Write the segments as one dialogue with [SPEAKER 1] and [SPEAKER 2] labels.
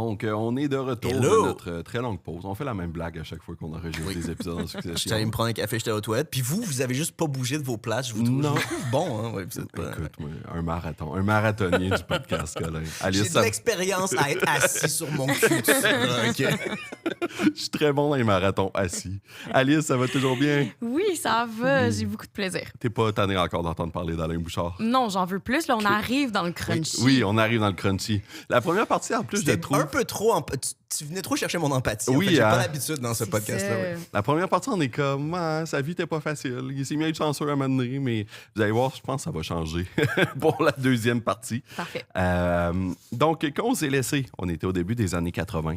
[SPEAKER 1] Donc, on est de retour
[SPEAKER 2] Hello.
[SPEAKER 1] de notre très longue pause. On fait la même blague à chaque fois qu'on enregistre des épisodes en succession.
[SPEAKER 2] J'étais allé me prendre un café, j'étais aux toilettes. Puis vous avez juste pas bougé de vos places. Je vous trouve bon. Hein? Ouais, vous êtes pas...
[SPEAKER 1] Écoute, moi, un marathonien du podcast, Colin. Alice,
[SPEAKER 2] J'ai de l'expérience à être assis sur mon cul.
[SPEAKER 1] Je suis très bon dans les marathons assis. Alice, ça va toujours bien?
[SPEAKER 3] Oui, ça va. J'ai beaucoup de plaisir.
[SPEAKER 1] T'es pas tanné encore d'entendre parler d'Alain Bouchard?
[SPEAKER 3] Non, j'en veux plus. Là, on arrive dans le crunchy.
[SPEAKER 1] Oui, on arrive dans le crunchy. La première partie, en plus, je
[SPEAKER 2] C'était
[SPEAKER 1] trouve...
[SPEAKER 2] un peu trop... Tu venais trop chercher mon empathie.
[SPEAKER 1] Oui,
[SPEAKER 2] en fait, j'ai
[SPEAKER 1] hein.
[SPEAKER 2] pas l'habitude dans ce podcast-là. Ouais.
[SPEAKER 1] La première partie, on est comme, sa vie n'était pas facile. Il s'est mis à être chanceux à un moment donné, mais vous allez voir, je pense que ça va changer pour la deuxième partie.
[SPEAKER 3] Parfait.
[SPEAKER 1] Donc, quand on s'est laissé, on était au début des années 80,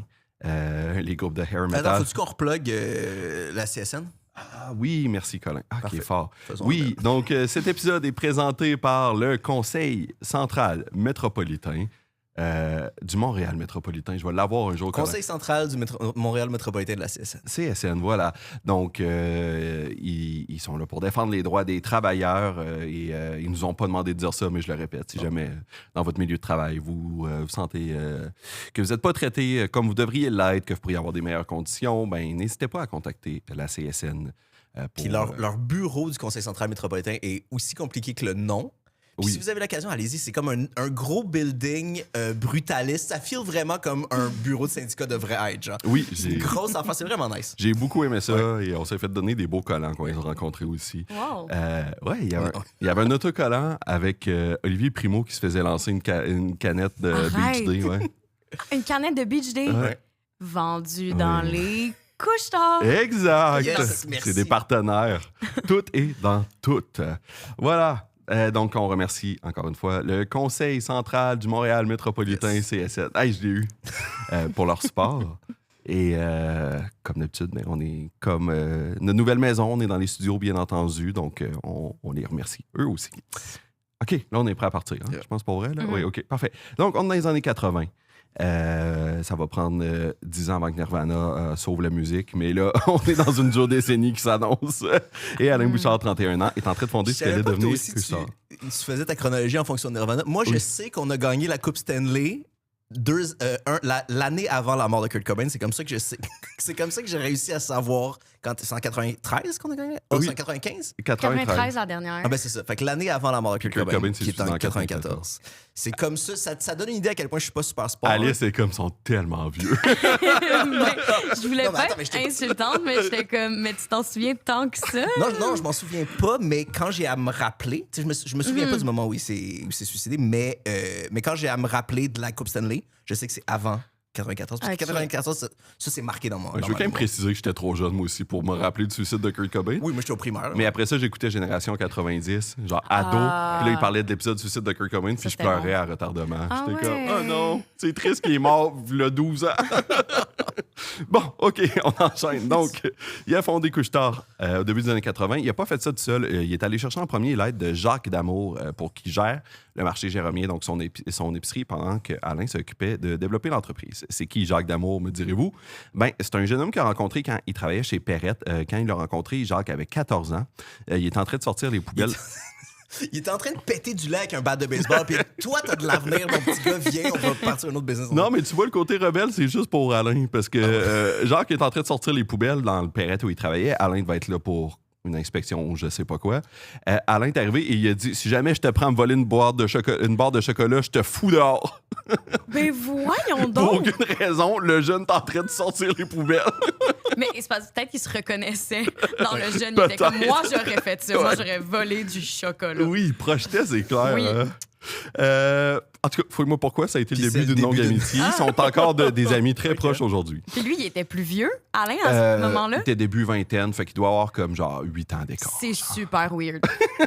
[SPEAKER 1] les groupes de hair metal.
[SPEAKER 2] Attends, faut-tu qu'on replogue la CSN?
[SPEAKER 1] Ah oui, merci Colin. Ah, qui
[SPEAKER 2] Parfait.
[SPEAKER 1] est fort.
[SPEAKER 2] Faisons
[SPEAKER 1] Oui, donc cet épisode est présenté par le Conseil central métropolitain du Montréal métropolitain. Je vais l'avoir un jour.
[SPEAKER 2] Conseil central du Montréal métropolitain de la CSN.
[SPEAKER 1] CSN, voilà. Donc, ils sont là pour défendre les droits des travailleurs et ils nous ont pas demandé de dire ça, mais je le répète, si jamais dans votre milieu de travail, vous sentez que vous n'êtes pas traité comme vous devriez l'être, que vous pourriez avoir des meilleures conditions, ben n'hésitez pas à contacter la CSN.
[SPEAKER 2] Puis leur bureau du Conseil central métropolitain est aussi compliqué que le nom. Puis
[SPEAKER 1] Oui.
[SPEAKER 2] si vous avez l'occasion, allez-y. C'est comme un gros building brutaliste. Ça file vraiment comme un bureau de syndicat devrait être. Genre.
[SPEAKER 1] Oui,
[SPEAKER 2] C'est une grosse affaire. C'est vraiment nice.
[SPEAKER 1] j'ai beaucoup aimé ça et on s'est fait donner des beaux collants qu'on les a rencontrés aussi.
[SPEAKER 3] Wow.
[SPEAKER 1] Ouais, il y avait un autocollant avec Olivier Primo qui se faisait lancer une canette de
[SPEAKER 3] Arrête.
[SPEAKER 1] Beach Day. Ouais.
[SPEAKER 3] Une canette de Beach Day
[SPEAKER 1] Ouais.
[SPEAKER 3] vendue dans
[SPEAKER 1] Oui.
[SPEAKER 3] les couches-tard.
[SPEAKER 1] Exact.
[SPEAKER 2] Yes, merci.
[SPEAKER 1] C'est des partenaires. Tout est dans tout. Voilà. Donc, on remercie encore une fois le Conseil central du Montréal métropolitain CSN. Hey, je l'ai eu pour leur support. Et comme d'habitude, ben, on est comme notre nouvelle maison, on est dans les studios, bien entendu. Donc, on les remercie, eux aussi. OK, là, on est prêt à partir. Hein? Je pense pas vrai, là? Oui, OK, parfait. Donc, on est dans les années 80. Ça va prendre 10 ans avant que Nirvana sauve la musique, mais là, on est dans une dure décennie qui s'annonce. Et Alain Bouchard, 31 ans, est en train de fonder ce qu'elle est devenue.
[SPEAKER 2] Tu faisais ta chronologie en fonction de Nirvana. Moi, je sais qu'on a gagné la Coupe Stanley l'année avant la mort de Kurt Cobain. C'est comme ça que je sais. C'est comme ça que j'ai réussi à savoir quand c'est en 93 qu'on a gagné. Oh,
[SPEAKER 1] Oui.
[SPEAKER 2] c'est en 95?
[SPEAKER 3] 93 la dernière.
[SPEAKER 2] Ah ben c'est ça. Fait que l'année avant la mort de Kurt
[SPEAKER 1] Kurt
[SPEAKER 2] Cobain,
[SPEAKER 1] Cobain, c'est
[SPEAKER 2] qui est en
[SPEAKER 1] en
[SPEAKER 2] 94. C'est comme ça, ça donne une idée à quel point je suis pas super sport.
[SPEAKER 1] Alice et comme sont tellement vieux.
[SPEAKER 3] Je voulais
[SPEAKER 2] Non, mais
[SPEAKER 3] pas
[SPEAKER 2] attends, mais
[SPEAKER 3] être
[SPEAKER 2] j'étais pas-
[SPEAKER 3] insultante, mais j'étais comme, mais tu t'en souviens tant que ça?
[SPEAKER 2] Non, je m'en souviens pas, mais quand j'ai à me rappeler, tu sais, je me souviens pas du moment où il s'est suicidé, mais quand j'ai à me rappeler de la Coupe Stanley, je sais que c'est avant 94. Parce que
[SPEAKER 3] Ok.
[SPEAKER 2] 94, ça c'est marqué dans mon.
[SPEAKER 1] Je veux quand même préciser que j'étais trop jeune, moi aussi, pour me rappeler du suicide de Kurt Cobain.
[SPEAKER 2] Oui, moi j'étais au primaire. là.
[SPEAKER 1] Mais après ça, j'écoutais Génération 90, genre ado. Puis là, il parlait de l'épisode du suicide de Kurt Cobain, puis je
[SPEAKER 3] c'était
[SPEAKER 1] pleurais
[SPEAKER 3] bon.
[SPEAKER 1] à retardement.
[SPEAKER 3] Ah
[SPEAKER 1] J'étais
[SPEAKER 3] ouais.
[SPEAKER 1] comme, oh non, c'est triste qu'il est mort il y a 12 ans. Bon, OK, on enchaîne. Donc, il a fondé Couche-Tard au début des années 80. Il n'a pas fait ça tout seul. Il est allé chercher en premier l'aide de Jacques Damour pour qu'il gère le marché jérômien, donc son épicerie, pendant qu'Alain s'occupait de développer l'entreprise. C'est qui Jacques Damour, me direz-vous? Ben, c'est un jeune homme qu'il a rencontré quand il travaillait chez Perrette. Quand il l'a rencontré, Jacques avait 14 ans. Il est en train de sortir les poubelles.
[SPEAKER 2] Il était en train de péter du lait avec un bat de baseball, puis toi, t'as de l'avenir, mon petit gars, viens, on va partir un autre business.
[SPEAKER 1] Non, mais tu vois, le côté rebelle, c'est juste pour Alain. Parce que Jacques est en train de sortir les poubelles dans le Perrette où il travaillait. Alain devait être là pour une inspection ou je sais pas quoi. Alain est arrivé et il a dit, si jamais je te prends à me voler une barre de chocolat, je te fous dehors.
[SPEAKER 3] Ben voyons
[SPEAKER 1] Pour
[SPEAKER 3] donc!
[SPEAKER 1] aucune raison, le jeune est en train de sortir les poubelles.
[SPEAKER 3] Mais c'est parce que peut-être qu'il se reconnaissait dans le jeune. Il était comme,
[SPEAKER 1] Peut-être.
[SPEAKER 3] moi, j'aurais fait ça. Moi,
[SPEAKER 1] Ouais.
[SPEAKER 3] j'aurais volé du chocolat.
[SPEAKER 1] Oui, il projetait, c'est clair.
[SPEAKER 3] Oui.
[SPEAKER 1] Hein. En tout cas, fouille-moi pourquoi, ça a été
[SPEAKER 2] Puis
[SPEAKER 1] le
[SPEAKER 2] c'est
[SPEAKER 1] début
[SPEAKER 2] le
[SPEAKER 1] d'une longue
[SPEAKER 2] début d'une-
[SPEAKER 1] amitié. Ils sont encore des amis très proches aujourd'hui.
[SPEAKER 3] Puis lui, il était plus vieux, Alain, à ce moment-là.
[SPEAKER 1] Il était début vingtaine, fait qu'il doit avoir comme genre 8 ans d'écart.
[SPEAKER 3] C'est super weird.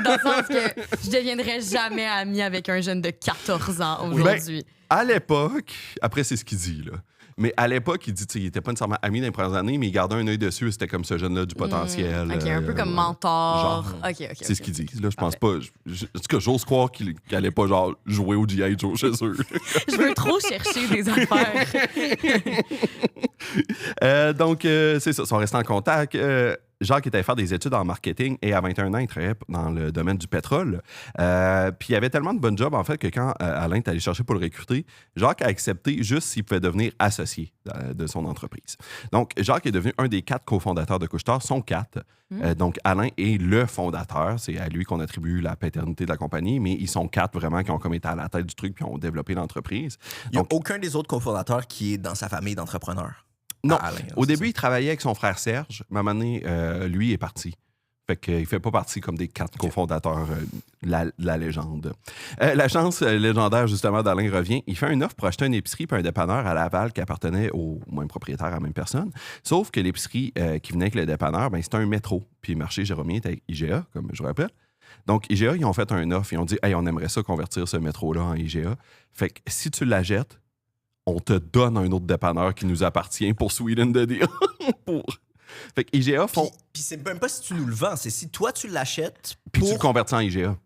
[SPEAKER 3] Dans le sens que je deviendrais jamais amie avec un jeune de 14 ans aujourd'hui.
[SPEAKER 1] À l'époque, après, c'est ce qu'il dit, là. Mais à l'époque, il dit qu'il n'était pas nécessairement ami dans les premières années, mais il gardait un œil dessus. C'était comme ce jeune-là du potentiel.
[SPEAKER 3] OK, un peu comme
[SPEAKER 1] ouais.
[SPEAKER 3] mentor.
[SPEAKER 1] Genre.
[SPEAKER 3] OK.
[SPEAKER 1] C'est ce qu'il dit. Là, je pense pas. En tout cas, j'ose croire qu'il allait pas genre jouer au G.I. Joe chez eux.
[SPEAKER 3] Je veux trop chercher des affaires.
[SPEAKER 1] Donc, c'est ça. Ils sont restés en contact. Jacques était allé faire des études en marketing et à 21 ans, il travaillait dans le domaine du pétrole. Puis il avait tellement de bonnes jobs, en fait, que quand Alain est allé chercher pour le recruter, Jacques a accepté juste s'il pouvait devenir associé de son entreprise. Donc, Jacques est devenu un des 4 cofondateurs de Couche-Tard. Sont 4. Donc, Alain est le fondateur. C'est à lui qu'on attribue la paternité de la compagnie, mais ils sont 4 vraiment qui ont comme été à la tête du truc puis ont développé l'entreprise.
[SPEAKER 2] Il n'y a aucun des autres cofondateurs qui est dans sa famille d'entrepreneurs.
[SPEAKER 1] Non.
[SPEAKER 2] Alain,
[SPEAKER 1] Au début, il travaillait avec son frère Serge. Mais à un moment donné, lui est parti. Fait qu'il ne fait pas partie comme des 4 cofondateurs de la légende. La chance légendaire, justement, d'Alain revient. Il fait une offre pour acheter une épicerie puis un dépanneur à Laval qui appartenait au même propriétaire, à la même personne. Sauf que l'épicerie qui venait avec le dépanneur, ben, c'était un métro. Puis le marché Jérômien était avec IGA, comme je vous rappelle. Donc, IGA, ils ont fait un offre. Ils ont dit, hey, on aimerait ça convertir ce métro-là en IGA. Fait que si tu la jettes, on te donne un autre dépanneur qui nous appartient pour Sweden the Deal. Fait que IGA font...
[SPEAKER 2] Puis c'est même pas si tu nous le vends, c'est si toi tu l'achètes
[SPEAKER 1] Puis tu le convertis en IGA.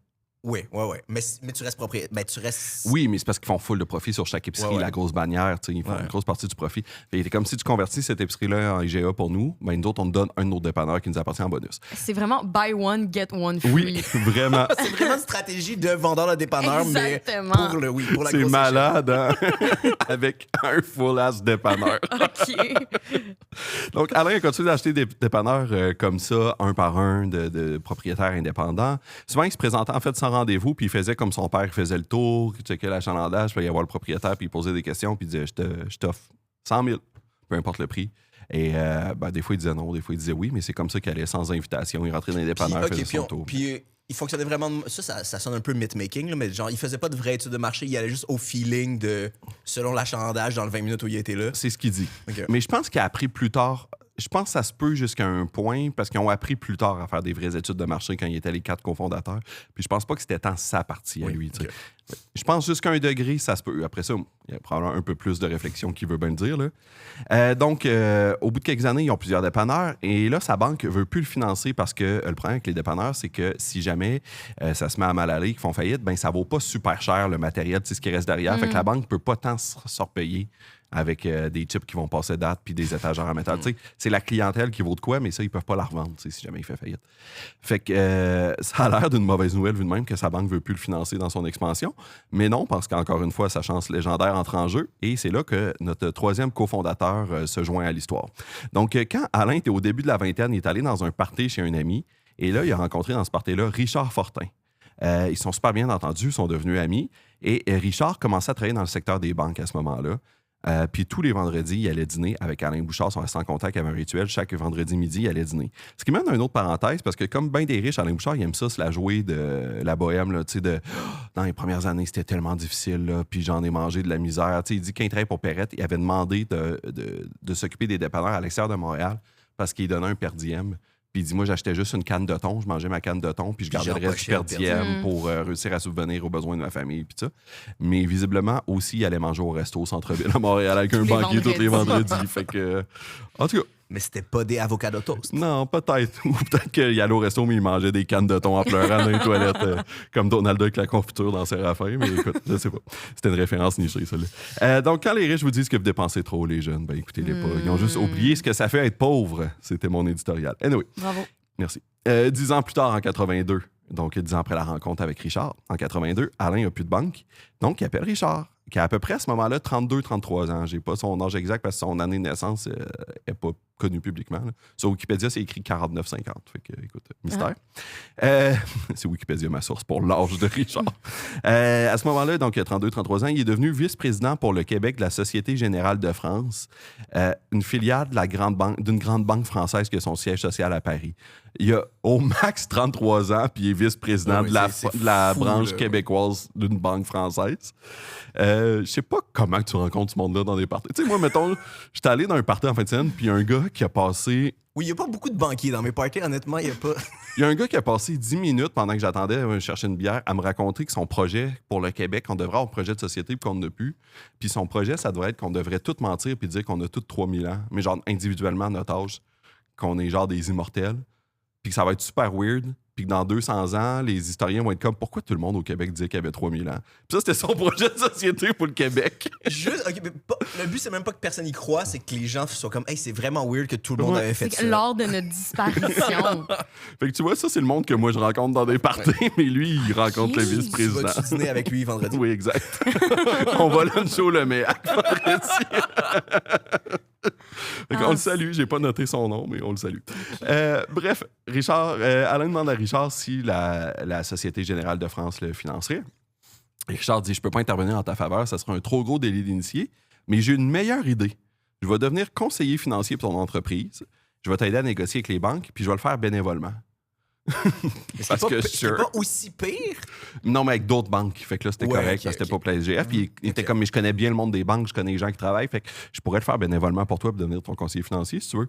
[SPEAKER 2] Oui. Mais tu restes propriétaire. Ben, tu restes...
[SPEAKER 1] Oui, mais c'est parce qu'ils font full de profit sur chaque épicerie,
[SPEAKER 2] Ouais.
[SPEAKER 1] la grosse bannière, ils font une grosse partie du profit. C'est comme si tu convertis cette épicerie-là en IGA pour nous, ben nous autres, on te donne un autre dépanneur qui nous appartient en bonus.
[SPEAKER 3] C'est vraiment buy one, get one free.
[SPEAKER 1] Oui, vraiment.
[SPEAKER 2] C'est vraiment une stratégie de vendeur de dépanneur,
[SPEAKER 3] Exactement.
[SPEAKER 2] mais pour la
[SPEAKER 1] C'est
[SPEAKER 2] grosse
[SPEAKER 1] malade, hein? Avec un full-ass dépanneur.
[SPEAKER 3] OK.
[SPEAKER 1] Donc, Alain a continué d'acheter des dépanneurs comme ça, un par un, de propriétaires indépendants. Souvent, il se présentait en fait sans rendez-vous, puis il faisait comme son père, il faisait le tour, il checkait l'achalandage, puis il y avoir le propriétaire, puis il posait des questions, puis il disait je t'offre 100 000, peu importe le prix. Et des fois, il disait non, des fois, il disait oui, mais c'est comme ça qu'il allait sans invitation. Il rentrait dans les dépanneurs, faisait son tour.
[SPEAKER 2] Puis il fonctionnait vraiment... Ça sonne un peu myth-making, là, mais genre, il faisait pas de vraie étude de marché, il allait juste au feeling de selon l'achalandage dans le 20 minutes où il était là.
[SPEAKER 1] C'est ce qu'il dit.
[SPEAKER 2] Okay.
[SPEAKER 1] Mais je pense qu'il a appris plus tard... Je pense que ça se peut jusqu'à un point parce qu'ils ont appris plus tard à faire des vraies études de marché quand il était les 4 cofondateurs. Puis je pense pas que c'était tant sa partie à lui. Okay. Je pense jusqu'à un degré, ça se peut. Après ça, il y a probablement un peu plus de réflexion qui veut bien le dire. Là. Donc, au bout de quelques années, ils ont plusieurs dépanneurs. Et là, sa banque veut plus le financer parce que le problème avec les dépanneurs, c'est que si jamais ça se met à mal aller, qu'ils font faillite, ben ça vaut pas super cher le matériel, ce qui reste derrière. Fait que la banque peut pas tant se repayer avec des chips qui vont passer date puis des étagères en métal. C'est la clientèle qui vaut de quoi, mais ça, ils peuvent pas la revendre si jamais il fait faillite. Fait que ça a l'air d'une mauvaise nouvelle vu de même que sa banque veut plus le financer dans son expansion. Mais non, parce qu'encore une fois, sa chance légendaire entre en jeu. Et c'est là que notre troisième cofondateur se joint à l'histoire. Donc, quand Alain était au début de la vingtaine, il est allé dans un party chez un ami. Et là, il a rencontré dans ce party-là Richard Fortin. Ils sont super bien entendus, ils sont devenus amis. Et Richard commençait à travailler dans le secteur des banques à ce moment-là. Puis tous les vendredis, il allait dîner avec Alain Bouchard. Ils sont en contact avec un rituel. Chaque vendredi midi, il allait dîner. Ce qui mène à une autre parenthèse, parce que comme bien des riches, Alain Bouchard, il aime ça se la jouer de la bohème. Là, dans les premières années, c'était tellement difficile, là, puis j'en ai mangé de la misère. Il dit qu'il travaillait pour Perrette. Il avait demandé de s'occuper des dépanneurs à l'extérieur de Montréal parce qu'il donnait un per diem. Puis il dit, moi, j'achetais juste une canne de thon, je mangeais ma canne de thon, puis je gardais le reste du per diem pour réussir à subvenir aux besoins de ma famille, puis ça. Mais visiblement, aussi, il allait manger au resto au centre-ville à Montréal avec un banquier tous les vendredis. Fait que, en tout cas...
[SPEAKER 2] Mais c'était pas des avocado toast.
[SPEAKER 1] Non, peut-être. Ou peut-être qu'il allait au resto, mais il mangeait des cannes de thon en pleurant dans les toilettes, comme Donald avec la confiture dans Séraphin. Mais écoute, je sais pas. C'était une référence nichée, ça. Donc, quand les riches vous disent que vous dépensez trop, les jeunes, ben écoutez-les pas. Ils ont juste oublié ce que ça fait être pauvre. C'était mon éditorial. Anyway.
[SPEAKER 3] Bravo.
[SPEAKER 1] Merci. 10 ans plus tard, en 82, donc 10 ans après la rencontre avec Richard, en 82, Alain n'a plus de banque. Donc, il appelle Richard, qui a à peu près à ce moment-là 32-33 ans. J'ai pas son âge exact parce que son année de naissance n'est pas connue publiquement. Là. Sur Wikipédia, c'est écrit 49-50. Fait que, écoute, mystère. C'est Wikipédia, ma source pour l'âge de Richard. À ce moment-là, donc, il a 32-33 ans, il est devenu vice-président pour le Québec de la Société Générale de France, une filiale de d'une grande banque française qui a son siège social à Paris. Il a au max 33 ans, puis il est vice-président de la branche québécoise d'une banque française. Je sais pas comment tu rencontres ce monde-là dans des parties. Tu sais, moi, mettons, j'étais allé dans un party en fin de semaine, puis il y a un gars qui a passé...
[SPEAKER 2] Oui, il n'y a pas beaucoup de banquiers dans mes parties, honnêtement, il n'y a pas...
[SPEAKER 1] Il y a un gars qui a passé 10 minutes pendant que j'attendais à chercher une bière à me raconter que son projet pour le Québec, on devrait avoir un projet de société puis qu'on n'a plus. Puis son projet, ça devrait être qu'on devrait tout mentir puis dire qu'on a tous 3000 ans, mais genre individuellement à notre âge, qu'on est genre des immortels, puis que ça va être super weird. Puis que dans 200 ans, les historiens vont être comme « Pourquoi tout le monde au Québec disait qu'il y avait 3000 ans? » Puis ça, c'était son projet de société pour le Québec.
[SPEAKER 2] Juste, OK, mais le but, c'est même pas que personne y croit, c'est que les gens soient comme, hey, c'est vraiment weird que tout le monde avait fait ça.
[SPEAKER 3] Lors de notre disparition.
[SPEAKER 1] Fait que tu vois, ça, c'est le monde que moi, je rencontre dans des parties, mais lui, il rencontre le
[SPEAKER 2] Tu
[SPEAKER 1] vice-président.
[SPEAKER 2] vas-tu dîner avec lui vendredi?
[SPEAKER 1] Oui, exact. On va luncher au Le Méac vendredi. On le salue, j'ai pas noté son nom, mais on le salue. Bref, Richard, Alain demande à Richard si la Société Générale de France le financerait. Et Richard dit, je peux pas intervenir en ta faveur, ça sera un trop gros délit d'initié, mais j'ai une meilleure idée. Je vais devenir conseiller financier pour ton entreprise, je vais t'aider à négocier avec les banques, puis je vais le faire bénévolement. Parce que
[SPEAKER 2] c'est pas aussi pire?
[SPEAKER 1] Non, mais avec d'autres banques. Fait que là, c'était correct.
[SPEAKER 2] Okay,
[SPEAKER 1] c'était pas pour la SGF. Puis il était comme, mais je connais bien le monde des banques, je connais les gens qui travaillent. Fait que je pourrais le faire bénévolement pour toi pour devenir ton conseiller financier, si tu veux.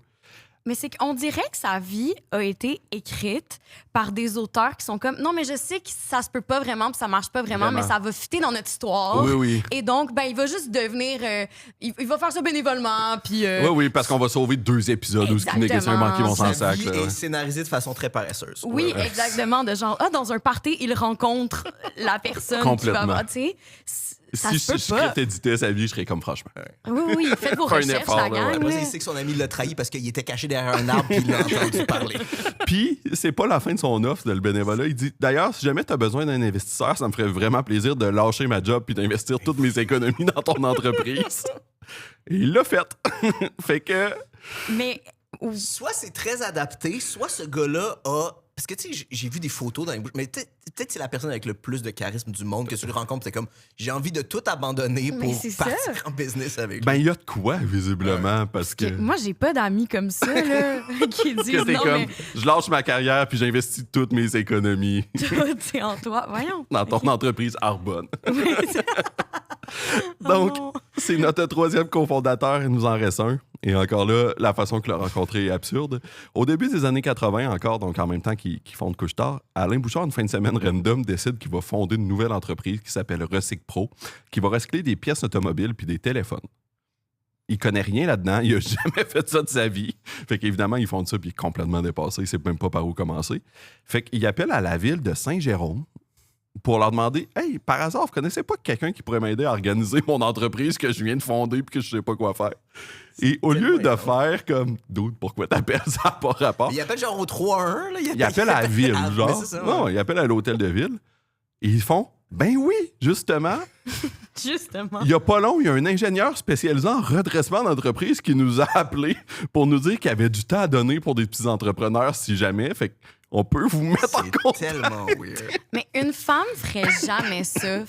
[SPEAKER 3] Mais c'est qu'on dirait que sa vie a été écrite par des auteurs qui sont comme non, mais je sais que ça se peut pas vraiment, puis ça marche pas vraiment, mais ça va fitter dans notre histoire.
[SPEAKER 1] Oui, oui.
[SPEAKER 3] Et donc, ben, il va juste devenir. Il va faire ça bénévolement, puis.
[SPEAKER 1] Oui, oui, parce qu'on va sauver 2 épisodes où il négocie un banquier vont s'en sac.
[SPEAKER 2] Sa vie est scénarisée de façon très paresseuse.
[SPEAKER 3] Oui, exactement. De genre, dans un party, il rencontre la personne qui va avoir. Tu sais, ça
[SPEAKER 1] si
[SPEAKER 3] se peut
[SPEAKER 1] je
[SPEAKER 3] pas.
[SPEAKER 1] créditais sa vie, je serais comme franchement.
[SPEAKER 3] Oui, faites vos
[SPEAKER 1] Pas un
[SPEAKER 3] recherches,
[SPEAKER 1] effort,
[SPEAKER 3] la
[SPEAKER 1] là,
[SPEAKER 3] gang.
[SPEAKER 2] Moi,
[SPEAKER 3] là.
[SPEAKER 2] il sait que son ami l'a trahi parce qu'il était caché derrière un arbre et il l'a entendu parler.
[SPEAKER 1] Puis, c'est pas la fin de son offre de le bénévolat. Il dit, d'ailleurs, si jamais tu as besoin d'un investisseur, ça me ferait vraiment plaisir de lâcher ma job puis d'investir toutes mes économies dans ton entreprise. Et il l'a fait. Fait que...
[SPEAKER 3] Mais
[SPEAKER 2] Soit c'est très adapté, soit ce gars-là a... Parce que, tu sais, j'ai vu des photos dans les bouches, mais peut-être c'est la personne avec le plus de charisme du monde que tu le rencontres, c'est comme, j'ai envie de tout abandonner
[SPEAKER 3] Mais
[SPEAKER 2] pour
[SPEAKER 3] c'est
[SPEAKER 2] partir
[SPEAKER 3] ça.
[SPEAKER 2] en business avec lui.
[SPEAKER 1] Ben, il y a de quoi, visiblement, parce que...
[SPEAKER 3] moi, j'ai pas d'amis comme ça, là, qui disent
[SPEAKER 1] Que t'es
[SPEAKER 3] non,
[SPEAKER 1] comme,
[SPEAKER 3] mais
[SPEAKER 1] je lâche ma carrière puis j'investis toutes mes économies
[SPEAKER 3] tout est en toi. Voyons.
[SPEAKER 1] dans ton entreprise Arbonne.
[SPEAKER 3] Oh
[SPEAKER 1] Donc,
[SPEAKER 3] non.
[SPEAKER 1] c'est notre 3e cofondateur, il nous en reste un. Et encore là, la façon qu'il l'a rencontré est absurde. Au début des années 80 encore, donc en même temps qu'il fonde Couche-Tard, Alain Bouchard, une fin de semaine random, décide qu'il va fonder une nouvelle entreprise qui s'appelle Recyc Pro, qui va recycler des pièces automobiles puis des téléphones. Il connaît rien là-dedans, il a jamais fait ça de sa vie. Fait qu'évidemment, ils font ça puis il est complètement dépassé, il sait même pas par où commencer. Fait qu'il appelle à la ville de Saint-Jérôme pour leur demander « Hey, par hasard, vous connaissez pas quelqu'un qui pourrait m'aider à organiser mon entreprise que je viens de fonder puis que je sais pas quoi faire? » Et au lieu de faire comme « Dude, pourquoi t'appelles ça n'a pas rapport? »
[SPEAKER 2] Il appelle genre au 3-1, là.
[SPEAKER 1] Il appelle à la ville, genre.
[SPEAKER 2] Mais c'est ça, ouais.
[SPEAKER 1] Non, il appelle à l'hôtel de ville. Et ils font « Ben oui, justement. »
[SPEAKER 3] Justement.
[SPEAKER 1] Il y a pas long, il y a un ingénieur spécialisé en redressement d'entreprise qui nous a appelés pour nous dire qu'il y avait du temps à donner pour des petits entrepreneurs si jamais. Fait qu'on peut vous mettre en
[SPEAKER 2] C'est
[SPEAKER 1] compte.
[SPEAKER 2] tellement weird.
[SPEAKER 3] Mais une femme ferait jamais ça,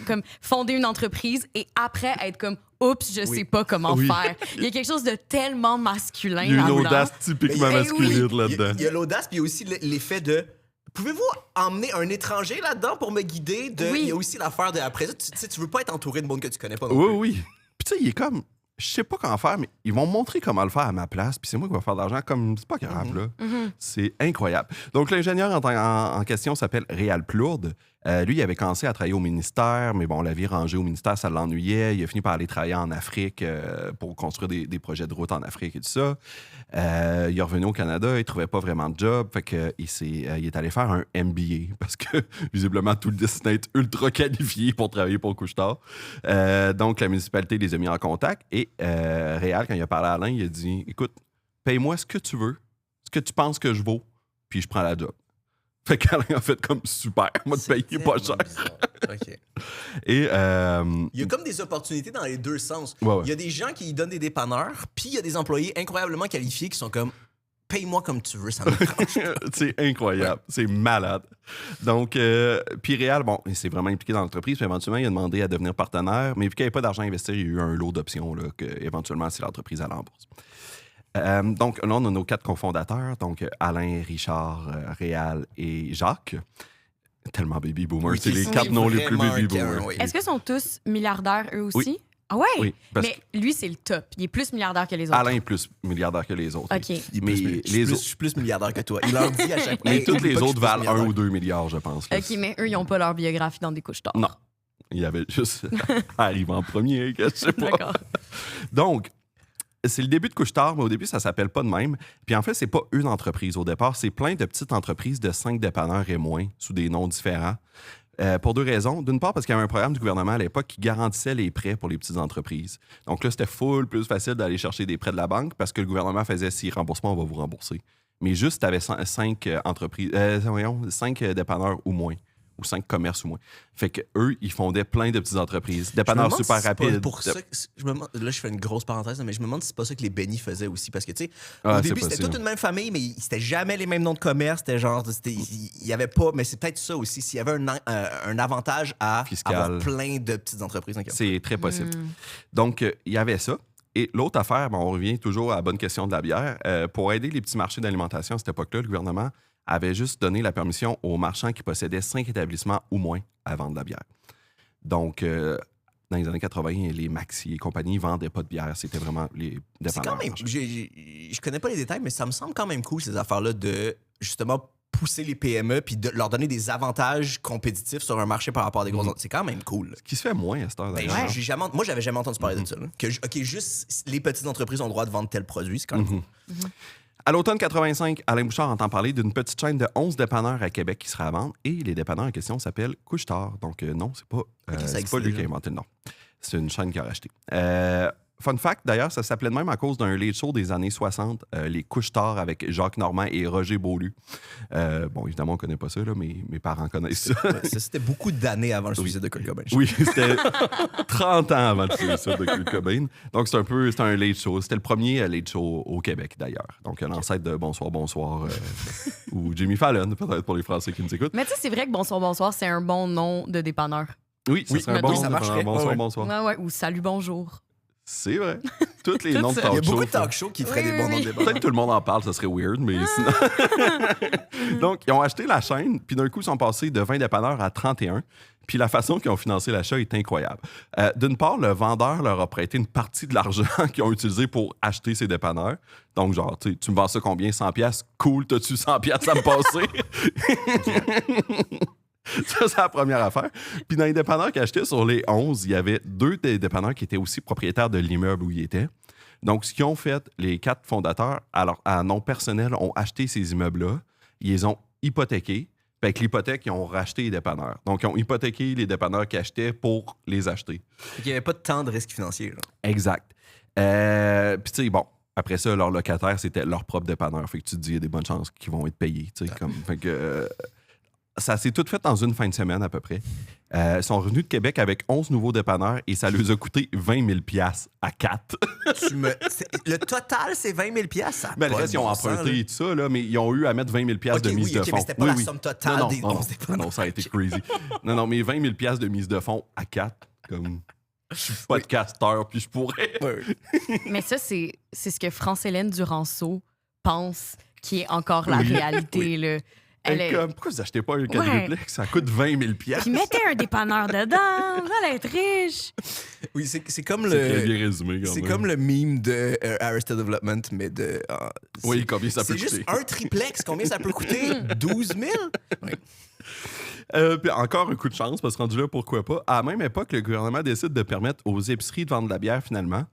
[SPEAKER 3] comme fonder une entreprise et après être comme oups, je sais pas comment
[SPEAKER 1] Oui.
[SPEAKER 3] faire. Il y a quelque chose de tellement masculin
[SPEAKER 1] Il y a une
[SPEAKER 3] là-dedans.
[SPEAKER 1] audace typiquement
[SPEAKER 2] Mais-
[SPEAKER 1] masculine
[SPEAKER 2] oui,
[SPEAKER 1] là-dedans.
[SPEAKER 2] Il y a l'audace, puis il y a aussi l'effet de... Pouvez-vous emmener un étranger là-dedans pour me guider?
[SPEAKER 3] Oui.
[SPEAKER 2] Il y a aussi l'affaire de... Après ça, tu sais, tu veux pas être entouré de monde que tu connais pas non
[SPEAKER 1] Oui,
[SPEAKER 2] plus.
[SPEAKER 1] oui. Puis tu sais, il est comme, je sais pas comment faire, mais ils vont me montrer comment le faire à ma place, puis c'est moi qui vais faire de l'argent, comme, c'est pas grave, là. C'est incroyable. Donc, l'ingénieur en question s'appelle Réal Plourde. Lui, il avait commencé à travailler au ministère, mais bon, la vie rangée au ministère, ça l'ennuyait. Il a fini par aller travailler en Afrique pour construire des projets de route en Afrique et tout ça. Il est revenu au Canada, il trouvait pas vraiment de job, fait que il est allé faire un MBA parce que visiblement tout le destin est ultra qualifié pour travailler pour Couche-Tard. Donc la municipalité les a mis en contact et Réal, quand il a parlé à Alain, il a dit écoute, paye-moi ce que tu veux, ce que tu penses que je vaux, puis je prends la job. Fait qu'Alain a fait comme super, moi de payer pas cher.
[SPEAKER 2] OK.
[SPEAKER 1] Et
[SPEAKER 2] Il y a comme des opportunités dans les deux sens.
[SPEAKER 1] Ouais, ouais.
[SPEAKER 2] Il y a des gens qui donnent des dépanneurs, puis il y a des employés incroyablement qualifiés qui sont comme paye-moi comme tu veux, ça me dérange.
[SPEAKER 1] c'est incroyable, c'est malade. Donc, puis Réal, bon, il s'est vraiment impliqué dans l'entreprise, puis éventuellement, il a demandé à devenir partenaire, mais vu qu'il n'y avait pas d'argent à investir, il y a eu un lot d'options, là, que éventuellement, si l'entreprise allait en bourse. Donc, là, on a nos 4 cofondateurs, donc Alain, Richard, Réal et Jacques. Tellement baby boomer,
[SPEAKER 2] Oui,
[SPEAKER 1] c'est les
[SPEAKER 2] c'est
[SPEAKER 1] 4 noms les plus
[SPEAKER 2] vraiment
[SPEAKER 1] baby
[SPEAKER 2] un
[SPEAKER 1] boomers.
[SPEAKER 2] oui.
[SPEAKER 3] Est-ce que sont tous milliardaires eux aussi?
[SPEAKER 1] Oui.
[SPEAKER 3] Ah ouais?
[SPEAKER 1] Oui, parce
[SPEAKER 3] Mais lui, c'est le top. Il est plus milliardaire que les autres.
[SPEAKER 1] Alain est plus milliardaire que les autres.
[SPEAKER 3] OK.
[SPEAKER 1] Mais
[SPEAKER 2] Je suis plus milliardaire que toi. Il leur dit à chaque fois.
[SPEAKER 1] Mais
[SPEAKER 2] Hey,
[SPEAKER 1] tous
[SPEAKER 2] oublie
[SPEAKER 1] les
[SPEAKER 2] pas que
[SPEAKER 1] autres
[SPEAKER 2] je suis
[SPEAKER 1] valent
[SPEAKER 2] plus
[SPEAKER 1] 1 ou
[SPEAKER 2] milliardaire.
[SPEAKER 1] 2 milliards, je pense. là.
[SPEAKER 3] OK, mais eux, ils n'ont pas leur biographie dans des couches d'or.
[SPEAKER 1] Non. Il y avait juste arrive en premier, que je sais pas.
[SPEAKER 3] D'accord.
[SPEAKER 1] Donc, c'est le début de Couche-Tard, mais au début, ça s'appelle pas de même. Puis en fait, c'est pas une entreprise au départ, c'est plein de petites entreprises de 5 dépanneurs et moins, sous des noms différents. Pour 2 raisons. D'une part, parce qu'il y avait un programme du gouvernement à l'époque qui garantissait les prêts pour les petites entreprises. Donc là, c'était plus facile d'aller chercher des prêts de la banque parce que le gouvernement faisait si remboursement, on va vous rembourser. Mais juste, tu avais 5 entreprises, 5 dépanneurs ou moins, ou 5 commerces ou moins. Fait qu'eux, ils fondaient plein de petites entreprises. Dépanneurs super rapides.
[SPEAKER 2] Pour ça, là, je fais une grosse parenthèse, mais je me demande si c'est pas ça que les Benny faisaient aussi. Parce que, tu sais, au début, c'était toute une même famille, mais c'était jamais les mêmes noms de commerce. C'était genre, il y avait pas, mais c'est peut-être ça aussi. S'il y avait un avantage à
[SPEAKER 1] fiscal.
[SPEAKER 2] Avoir plein de petites entreprises.
[SPEAKER 1] C'est très possible. Donc, il y avait ça. Et l'autre affaire, on revient toujours à la bonne question de la bière. Pour aider les petits marchés d'alimentation à cette époque-là, le gouvernement avait juste donné la permission aux marchands qui possédaient 5 établissements ou moins à vendre de la bière. Donc, dans les années 80, les Maxi et compagnie ne vendaient pas de bière. C'était vraiment les dépanneurs.
[SPEAKER 2] C'est quand même... Je connais pas les détails, mais ça me semble quand même cool, ces affaires-là, de justement pousser les PME puis de leur donner des avantages compétitifs sur un marché par rapport à des grosses entreprises. C'est quand même cool.
[SPEAKER 1] Ce qui se fait moins à cette heure, d'ailleurs.
[SPEAKER 2] Moi, j'avais jamais entendu parler de ça. Là. OK, juste les petites entreprises ont le droit de vendre tel produit. C'est quand même cool.
[SPEAKER 1] À l'automne 85, Alain Bouchard entend parler d'une petite chaîne de 11 dépanneurs à Québec qui sera à vendre et les dépanneurs en question s'appellent Couche-Tard. Donc non, c'est pas lui qui a inventé le nom. C'est une chaîne qui a racheté. Fun fact, d'ailleurs, ça s'appelait de même à cause d'un late show des années 60, les Couche-Tard avec Jacques Normand et Roger Beaulieu. Bon, évidemment, on ne connaît pas ça, là, mais mes parents connaissent ça.
[SPEAKER 2] C'était beaucoup d'années avant le suicide de Kurt Cobain.
[SPEAKER 1] Oui, c'était 30 ans avant le suicide de Kurt Cobain. Donc, c'était un late show. C'était le premier late show au Québec, d'ailleurs. Donc, l'ancêtre de Bonsoir, Bonsoir ou Jimmy Fallon, peut-être pour les Français qui nous écoutent.
[SPEAKER 3] Mais tu sais, c'est vrai que Bonsoir, Bonsoir, c'est un bon nom de dépanneur.
[SPEAKER 1] Oui, c'est un bon nom de dépanneur. Bonsoir, Bonsoir.
[SPEAKER 3] Ouais, ou Salut, bonjour.
[SPEAKER 1] C'est vrai. Tous les noms de talk shows.
[SPEAKER 2] Il y a beaucoup de talk shows qui feraient des bons noms de dépanneurs.
[SPEAKER 1] Peut-être que tout le monde en parle, ça serait weird, mais sinon... Donc, ils ont acheté la chaîne, puis d'un coup, ils sont passés de 20 dépanneurs à 31. Puis la façon qu'ils ont financé l'achat est incroyable. D'une part, le vendeur leur a prêté une partie de l'argent qu'ils ont utilisé pour acheter ces dépanneurs. Donc, genre, tu me vends ça combien? 100$? Cool, t'as-tu 100$ à me passer? Ça, c'est la première affaire. Puis dans les dépanneurs qu'ils achetaient sur les 11, il y avait 2 des dépanneurs qui étaient aussi propriétaires de l'immeuble où ils étaient. Donc, ce qu'ils ont fait, les 4 fondateurs, alors à nom personnel, ont acheté ces immeubles-là. Ils les ont hypothéqués. Puis avec l'hypothèque, ils ont racheté les dépanneurs. Donc, ils ont hypothéqué les dépanneurs qu'ils achetaient pour les acheter.
[SPEAKER 2] Il n'y avait pas tant de risque financier. Là.
[SPEAKER 1] Exact. Puis, tu sais, bon, après ça, leur locataire, c'était leur propre dépanneur. Fait que tu te dis, il y a des bonnes chances qu'ils vont être payés. Tu sais, comme. Fait que. Ça s'est tout fait dans une fin de semaine à peu près. Ils sont revenus de Québec avec 11 nouveaux dépanneurs et ça leur a coûté 20 000 $ à 4.
[SPEAKER 2] Le total, c'est 20 000 $?
[SPEAKER 1] Ben, le reste, ils ont emprunté et tout ça, là, mais ils ont eu à mettre 20 000 $ de mise de fonds.
[SPEAKER 2] Mais c'était pas la somme totale des 11 dépanneurs.
[SPEAKER 1] Non, ça a été crazy. Non, mais 20 000 $ de mise de fonds à 4, comme... Je suis podcasteur, puis je pourrais...
[SPEAKER 3] Mais ça, c'est ce que France-Hélène Duranceau pense qui est encore la réalité, là.
[SPEAKER 1] Pourquoi vous achetez pas un quadruplex? Ça coûte 20 000 $.
[SPEAKER 3] Puis mettez un dépanneur dedans, vous allez être riche.
[SPEAKER 2] Oui, c'est comme
[SPEAKER 1] le... C'est très bien résumé,
[SPEAKER 2] c'est comme le meme de Arrested Development, mais de...
[SPEAKER 1] oui, combien ça peut coûter?
[SPEAKER 2] C'est juste un triplex, combien ça peut coûter? 12 000? Oui.
[SPEAKER 1] Puis encore un coup de chance, parce que rendu là, pourquoi pas. À la même époque, le gouvernement décide de permettre aux épiceries de vendre de la bière, finalement.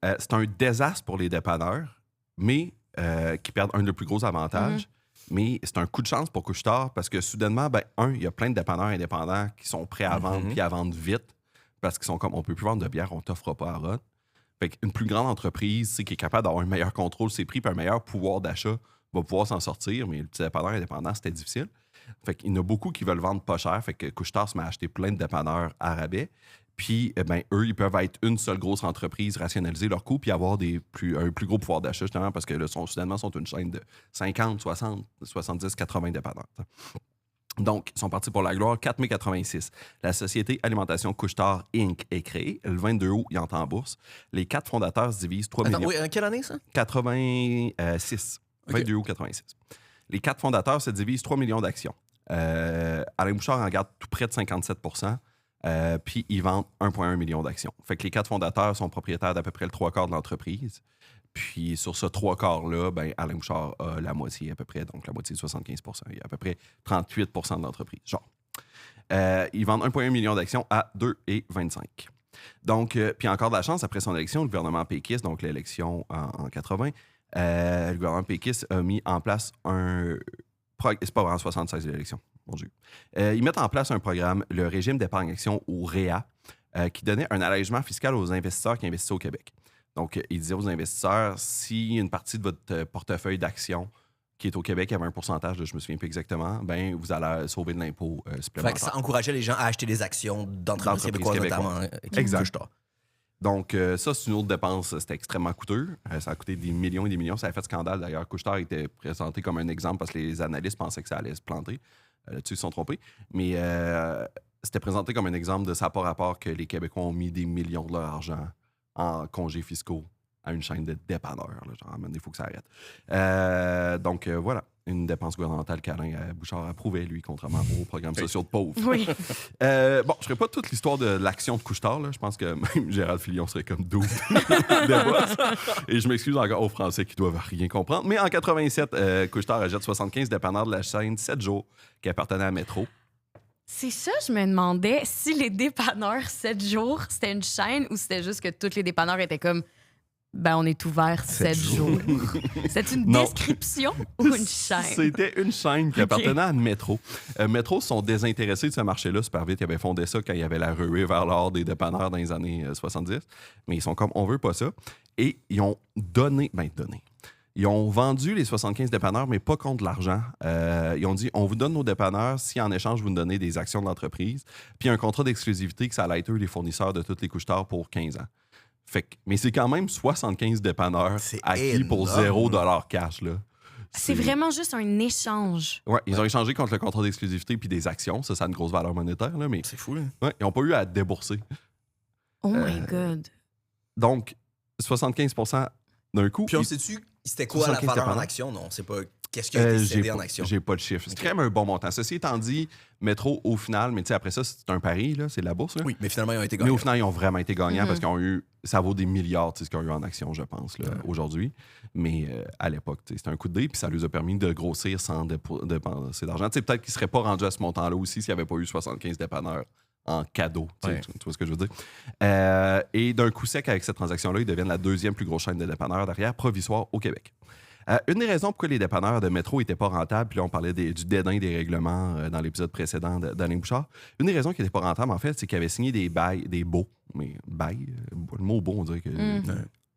[SPEAKER 1] C'est un désastre pour les dépanneurs, mais qui perdent un des plus gros avantages. Mais c'est un coup de chance pour Couche-Tard parce que soudainement, il y a plein de dépanneurs indépendants qui sont prêts à vendre puis à vendre vite parce qu'ils sont comme, on peut plus vendre de bière, on t'offre pas à rot. Fait qu'une plus grande entreprise, qui est capable d'avoir un meilleur contrôle de ses prix et un meilleur pouvoir d'achat va pouvoir s'en sortir, mais le petit dépanneur indépendant, c'était difficile. Fait qu'il y en a beaucoup qui veulent vendre pas cher. Fait que Couche-Tard se met à acheter plein de dépanneurs à rabais. Puis, eux, ils peuvent être une seule grosse entreprise, rationaliser leurs coûts, puis avoir un plus gros pouvoir d'achat, justement, parce que là, soudainement, sont une chaîne de 50, 60, 70, 80 dépanneurs. Donc, ils sont partis pour la gloire. 4 mai 86, la société Alimentation Couche-Tard Inc. est créée. Le 22 août, il entre en bourse. Les 4 fondateurs se divisent 3 millions.
[SPEAKER 2] Oui, en quelle année, ça?
[SPEAKER 1] 86. Okay. 22 août 86. Les 4 fondateurs se divisent 3 millions d'actions. Alain Bouchard en garde tout près de 57 %. Puis ils vendent 1,1 million d'actions. Fait que les 4 fondateurs sont propriétaires d'à peu près le 3/4 de l'entreprise. Puis sur ce 3/4-là, Alain Bouchard a la moitié à peu près, donc la moitié de 75 %. Il y a à peu près 38 % de l'entreprise. Genre. Ils vendent 1,1 million d'actions à 2,25. Donc, puis encore de la chance, après son élection, le gouvernement péquiste, donc l'élection en 80, le gouvernement péquiste a mis en place un... C'est pas en 76 l'élection. mon Dieu. Ils mettent en place un programme, le régime d'épargne-action ou REA, qui donnait un allègement fiscal aux investisseurs qui investissaient au Québec. Donc, il disait aux investisseurs, si une partie de votre portefeuille d'actions qui est au Québec avait un pourcentage, je ne me souviens plus exactement, ben vous allez sauver de l'impôt supplémentaire.
[SPEAKER 2] Fait que ça encourageait les gens à acheter des actions d'entreprises québécoises, notamment.
[SPEAKER 1] Exact. Donc, ça, c'est une autre dépense. C'était extrêmement coûteux. Ça a coûté des millions et des millions. Ça a fait scandale, d'ailleurs. Couche-Tard était présenté comme un exemple parce que les analystes pensaient que ça allait se planter. Là-dessus, ils se sont trompés. Mais c'était présenté comme un exemple de ça par rapport que les Québécois ont mis des millions de leur argent en congés fiscaux à une chaîne de dépanneurs. Là. Genre, il faut que ça arrête. Donc, voilà. Une dépense gouvernementale qu'Alain Bouchard approuvait, lui, contrairement aux programmes sociaux de pauvres.
[SPEAKER 3] Oui.
[SPEAKER 1] Bon, je ne ferai pas toute l'histoire de l'action de Couche-Tard. Là. Je pense que même Gérald Filion serait comme doux. Et je m'excuse encore aux Français qui doivent rien comprendre. Mais en 87, Couche-Tard achète 75 dépanneurs de la chaîne 7 jours qui appartenaient à Métro.
[SPEAKER 3] C'est ça, je me demandais si les dépanneurs 7 jours, c'était une chaîne ou c'était juste que tous les dépanneurs étaient comme... Ben, on est ouvert 7 jours. C'est une description ou une chaîne?
[SPEAKER 1] C'était une chaîne qui appartenait à Métro. Métro se sont désintéressés de ce marché-là super vite. Ils avaient fondé ça quand il y avait la ruée vers l'or des dépanneurs dans les années 70. Mais ils sont comme, on veut pas ça. Et ils ont donné. Ils ont vendu les 75 dépanneurs, mais pas contre l'argent. Ils ont dit, on vous donne nos dépanneurs si en échange, vous nous donnez des actions de l'entreprise. Puis un contrat d'exclusivité que ça allait être eux, les fournisseurs de toutes les couches-tard pour 15 ans. Mais c'est quand même 75 dépanneurs acquis pour $0 cash. Là.
[SPEAKER 3] C'est vraiment juste un échange.
[SPEAKER 1] Oui, ils ont échangé contre le contrat d'exclusivité puis des actions. Ça a une grosse valeur monétaire. Là, mais
[SPEAKER 2] c'est fou. Là.
[SPEAKER 1] Ouais, ils n'ont pas eu à débourser.
[SPEAKER 3] Oh my God.
[SPEAKER 1] Donc, 75% d'un coup.
[SPEAKER 2] Puis on sait-tu, c'était quoi la valeur en action? Non, c'est pas... Qu'est-ce qui a été cédé en action?
[SPEAKER 1] J'ai pas de chiffre. C'est quand même un bon montant. Ceci étant dit, Métro, au final, mais tu sais, après ça, c'est un pari, là, c'est de la bourse. Là.
[SPEAKER 2] Oui, mais finalement, ils ont été gagnants.
[SPEAKER 1] Mais au final, ils ont vraiment été gagnants parce qu'ils ont eu... Ça vaut des milliards, ce qu'ils ont eu en action, je pense, là, aujourd'hui. Mais à l'époque, c'était un coup de dé, puis ça leur a permis de grossir sans dépenser d'argent. Peut-être qu'ils ne seraient pas rendus à ce montant-là aussi s'il n'y avait pas eu 75 dépanneurs en cadeau. Tu vois ce que je veux dire? Et d'un coup sec, avec cette transaction-là, ils deviennent la deuxième plus grosse chaîne de dépanneurs derrière provisoire au Québec. Une des raisons pourquoi les dépanneurs de Métro n'étaient pas rentables, puis là, on parlait du dédain des règlements dans l'épisode précédent d'Alain Bouchard. Une des raisons qu'ils n'étaient pas rentables, en fait, c'est qu'ils avaient signé des baux. Mais bail, le mot beau, on dirait que.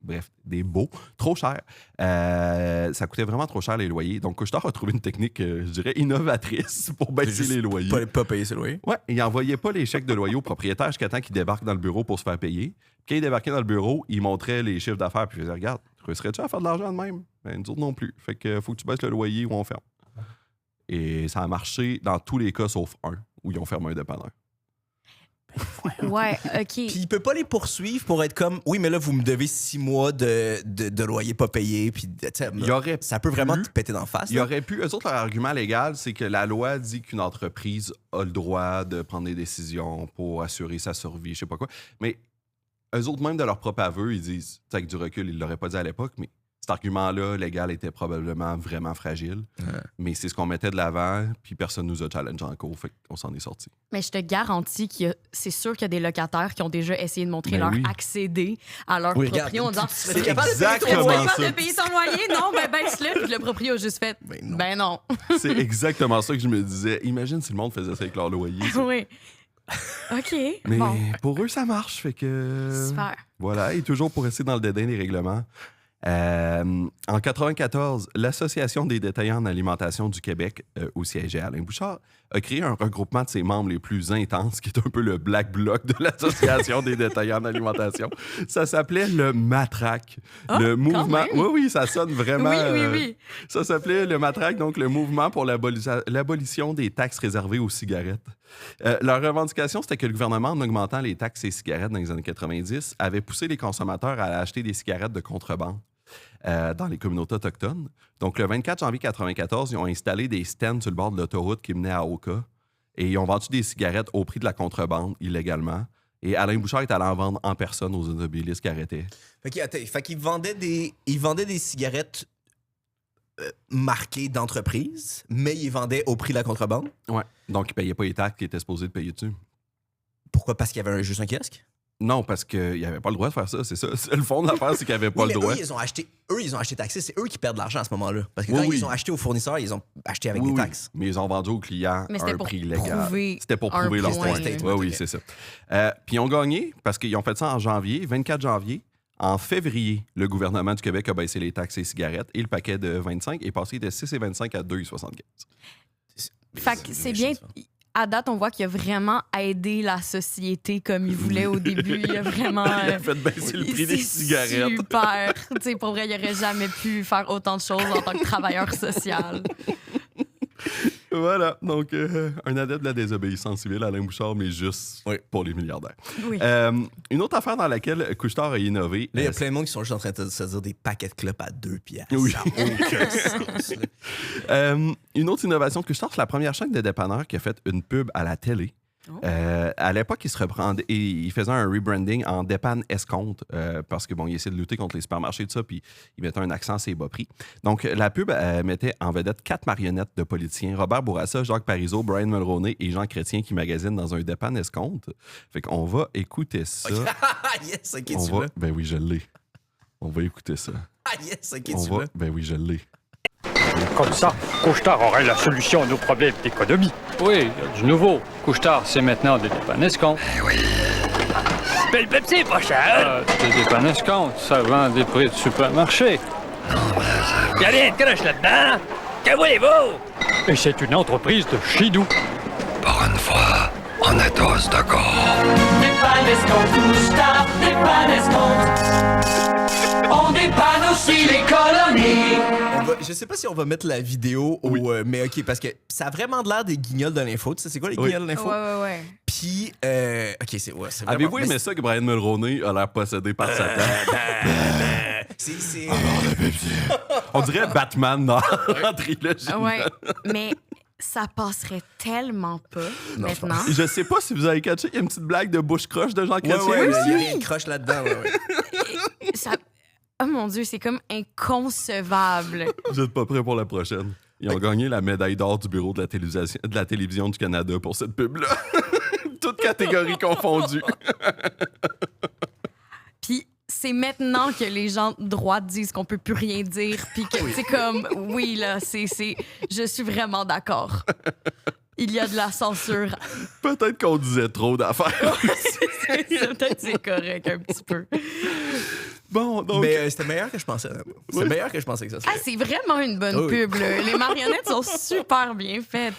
[SPEAKER 1] Bref, des baux trop chers. Ça coûtait vraiment trop cher les loyers. Donc, Couche-Tard a trouvé une technique, je dirais, innovatrice pour baisser les loyers.
[SPEAKER 2] Pas payer ses loyers?
[SPEAKER 1] Oui, il n'envoyait pas les chèques de loyer au propriétaire jusqu'à temps qu'il débarque dans le bureau pour se faire payer. Puis quand il débarquait dans le bureau, il montrait les chiffres d'affaires puis il faisait, regarde, réussirais-tu à faire de l'argent de même? Ben, nous autres non plus. Fait que faut que tu baisses le loyer ou on ferme. Et ça a marché dans tous les cas sauf un, où ils ont fermé un dépanneur.
[SPEAKER 3] Ouais, OK.
[SPEAKER 2] Puis il peut pas les poursuivre pour être comme, oui, mais là, vous me devez 6 mois de loyer pas payé. Puis, ça peut vraiment te péter d'en face.
[SPEAKER 1] Il y aurait pu. Eux autres, leur argument légal, c'est que la loi dit qu'une entreprise a le droit de prendre des décisions pour assurer sa survie, je sais pas quoi. Mais eux autres, même de leur propre aveu, ils disent, avec du recul, ils l'auraient pas dit à l'époque, mais cet argument-là, légal, était probablement vraiment fragile. Mais c'est ce qu'on mettait de l'avant, puis personne nous a challengé en cours, fait qu'on s'en est sorti.
[SPEAKER 3] Mais je te garantis c'est sûr qu'il y a des locataires qui ont déjà essayé de montrer leur accédé à leur proprio en disant
[SPEAKER 1] c'est exactement
[SPEAKER 3] de payer ton loyer? Non, ben baisse-le. Puis le proprio a juste fait ben non.
[SPEAKER 1] C'est exactement ça que je me disais. Imagine si le monde faisait ça avec leur loyer.
[SPEAKER 3] Oui. OK.
[SPEAKER 1] Mais pour eux, ça marche, fait que...
[SPEAKER 3] Super.
[SPEAKER 1] Voilà, et toujours pour rester dans le dédain des règlements. En 94, l'Association des détaillants en alimentation du Québec, où siégeait Alain Bouchard, a créé un regroupement de ses membres les plus intenses, qui est un peu le black bloc de l'Association des détaillants en alimentation. Ça s'appelait le MATRAC. Le mouvement... Oui, ça sonne vraiment...
[SPEAKER 3] Oui.
[SPEAKER 1] Ça s'appelait le MATRAC, donc le mouvement pour l'abolition des taxes réservées aux cigarettes. Leur revendication, c'était que le gouvernement, en augmentant les taxes et cigarettes dans les années 90, avait poussé les consommateurs à acheter des cigarettes de contrebande dans les communautés autochtones. Donc, le 24 janvier 1994, ils ont installé des stands sur le bord de l'autoroute qui menait à Oka et ils ont vendu des cigarettes au prix de la contrebande illégalement. Et Alain Bouchard est allé en vendre en personne aux automobilistes qui arrêtaient.
[SPEAKER 2] Fait qu'il vendait des cigarettes marquées d'entreprise, mais il vendait au prix de la contrebande.
[SPEAKER 1] Ouais. Donc, il ne payait pas les taxes qu'il était supposé de payer dessus.
[SPEAKER 2] Pourquoi? Parce qu'il y avait juste un kiosque?
[SPEAKER 1] Non, parce qu'il n'y avait pas le droit de faire ça, c'est ça. Le fond de l'affaire, c'est qu'il n'y avait pas
[SPEAKER 2] Oui,
[SPEAKER 1] le
[SPEAKER 2] mais
[SPEAKER 1] droit.
[SPEAKER 2] Eux, ils ont acheté taxé. C'est eux qui perdent de l'argent à ce moment-là. Parce que
[SPEAKER 1] Oui,
[SPEAKER 2] quand
[SPEAKER 1] oui.
[SPEAKER 2] ils ont acheté aux fournisseurs, ils ont acheté avec
[SPEAKER 1] Oui,
[SPEAKER 2] des
[SPEAKER 1] oui.
[SPEAKER 2] taxes.
[SPEAKER 1] Mais ils ont vendu aux clients
[SPEAKER 3] Mais
[SPEAKER 1] à
[SPEAKER 3] c'était
[SPEAKER 1] un
[SPEAKER 3] pour
[SPEAKER 1] prix légal.
[SPEAKER 3] prouver
[SPEAKER 1] C'était pour
[SPEAKER 3] un
[SPEAKER 1] prouver leur
[SPEAKER 3] point.
[SPEAKER 1] point.
[SPEAKER 2] Statement,
[SPEAKER 1] Oui, oui,
[SPEAKER 2] ok.
[SPEAKER 1] c'est ça. Puis ils ont gagné parce qu'ils ont fait ça en janvier, 24 janvier. En février, le gouvernement du Québec a baissé les taxes et les cigarettes et le paquet de 25 est passé de 6,25 à 2,75.
[SPEAKER 3] Fait que c'est bien. À date, on voit qu'il a vraiment aidé la société comme il voulait au début. Il a vraiment.
[SPEAKER 1] Il a fait baisser le prix des
[SPEAKER 3] c'est
[SPEAKER 1] cigarettes.
[SPEAKER 3] Super. Tu sais, pour vrai, il aurait jamais pu faire autant de choses en tant que travailleur social.
[SPEAKER 1] Voilà, donc un adepte de la désobéissance civile, Alain Bouchard, mais juste
[SPEAKER 2] Oui.
[SPEAKER 1] pour les milliardaires.
[SPEAKER 3] Oui.
[SPEAKER 1] Une autre affaire dans laquelle Couche-Tard a innové.
[SPEAKER 2] Là, il y a plein de monde qui sont juste en train de se dire des paquets de clopes à 2 piastres.
[SPEAKER 1] Oui.
[SPEAKER 2] Ça n'a aucun sens. Là.
[SPEAKER 1] Une autre innovation de Couche-Tard, c'est la première chaîne de dépanneur qui a fait une pub à la télé.
[SPEAKER 3] Oh.
[SPEAKER 1] À l'époque, il se rebrandait et il faisait un rebranding en dépanne escompte parce que bon, il essayait de lutter contre les supermarchés et tout ça, puis il mettait un accent sur les bas prix. Donc, la pub mettait en vedette 4 marionnettes de politiciens Robert Bourassa, Jacques Parizeau, Brian Mulroney et Jean Chrétien qui magasinent dans un dépanne escompte. Fait qu'on va écouter ça.
[SPEAKER 2] Yes, ok,
[SPEAKER 1] On
[SPEAKER 2] tu
[SPEAKER 1] va...
[SPEAKER 2] l'as.
[SPEAKER 1] Ben oui, je l'ai. On va écouter ça.
[SPEAKER 2] Ah, yes, ok,
[SPEAKER 1] On
[SPEAKER 2] tu
[SPEAKER 1] va...
[SPEAKER 2] l'as.
[SPEAKER 1] Ben oui, je l'ai.
[SPEAKER 4] Comme ça, Couche-Tard aurait la solution à nos problèmes d'économie.
[SPEAKER 5] Oui, il y a du nouveau. Couche-Tard, c'est maintenant des dépannes escomptes.
[SPEAKER 4] Mais le Pepsi est pas cher.
[SPEAKER 5] Des dépannes escomptes, ça vend des prix de supermarché.
[SPEAKER 4] Y'a rien de croche là-dedans. Que voulez-vous? Et c'est une entreprise de chez nous.
[SPEAKER 6] Pour une fois, on est tous d'accord.
[SPEAKER 7] Dépanne escompte, Couche-Tard, dépanne escompte. On dépanne aussi l'économie.
[SPEAKER 2] Je sais pas si on va mettre la vidéo mais ok, parce que ça a vraiment de l'air des guignols de l'info. Tu sais, c'est quoi les guignols de l'info?
[SPEAKER 3] Ouais.
[SPEAKER 2] Puis, ok, c'est vraiment...
[SPEAKER 1] Avez-vous
[SPEAKER 2] mais
[SPEAKER 1] aimé ça que Brian Mulroney a l'air possédé par Satan?
[SPEAKER 2] c'est...
[SPEAKER 1] On dirait Batman dans la trilogie.
[SPEAKER 3] Ouais. Mais ça passerait tellement pas maintenant.
[SPEAKER 1] Je sais pas si vous avez catché, il y a une petite blague de bouche croche de Jean
[SPEAKER 2] Ouais,
[SPEAKER 1] Chrétien
[SPEAKER 2] ouais,
[SPEAKER 1] aussi.
[SPEAKER 2] il y a rien de croche là-dedans. Ouais.
[SPEAKER 3] Ça... Oh mon Dieu, c'est comme inconcevable.
[SPEAKER 1] Vous êtes pas prêts pour la prochaine. Ils ont gagné la médaille d'or du bureau de la télévision du Canada pour cette pub-là. Toutes catégories confondues.
[SPEAKER 3] Puis c'est maintenant que les gens de droite disent qu'on peut plus rien dire. Puis que c'est comme, oui, là, je suis vraiment d'accord. Il y a de la censure.
[SPEAKER 1] Peut-être qu'on disait trop d'affaires.
[SPEAKER 3] Peut-être c'est correct un petit peu.
[SPEAKER 1] Bon, donc...
[SPEAKER 2] Mais c'était meilleur que je pensais. C'était meilleur que je pensais que ça serait.
[SPEAKER 3] Ah, c'est vraiment une bonne
[SPEAKER 2] Oh oui.
[SPEAKER 3] pub. Là. Les marionnettes sont super bien faites.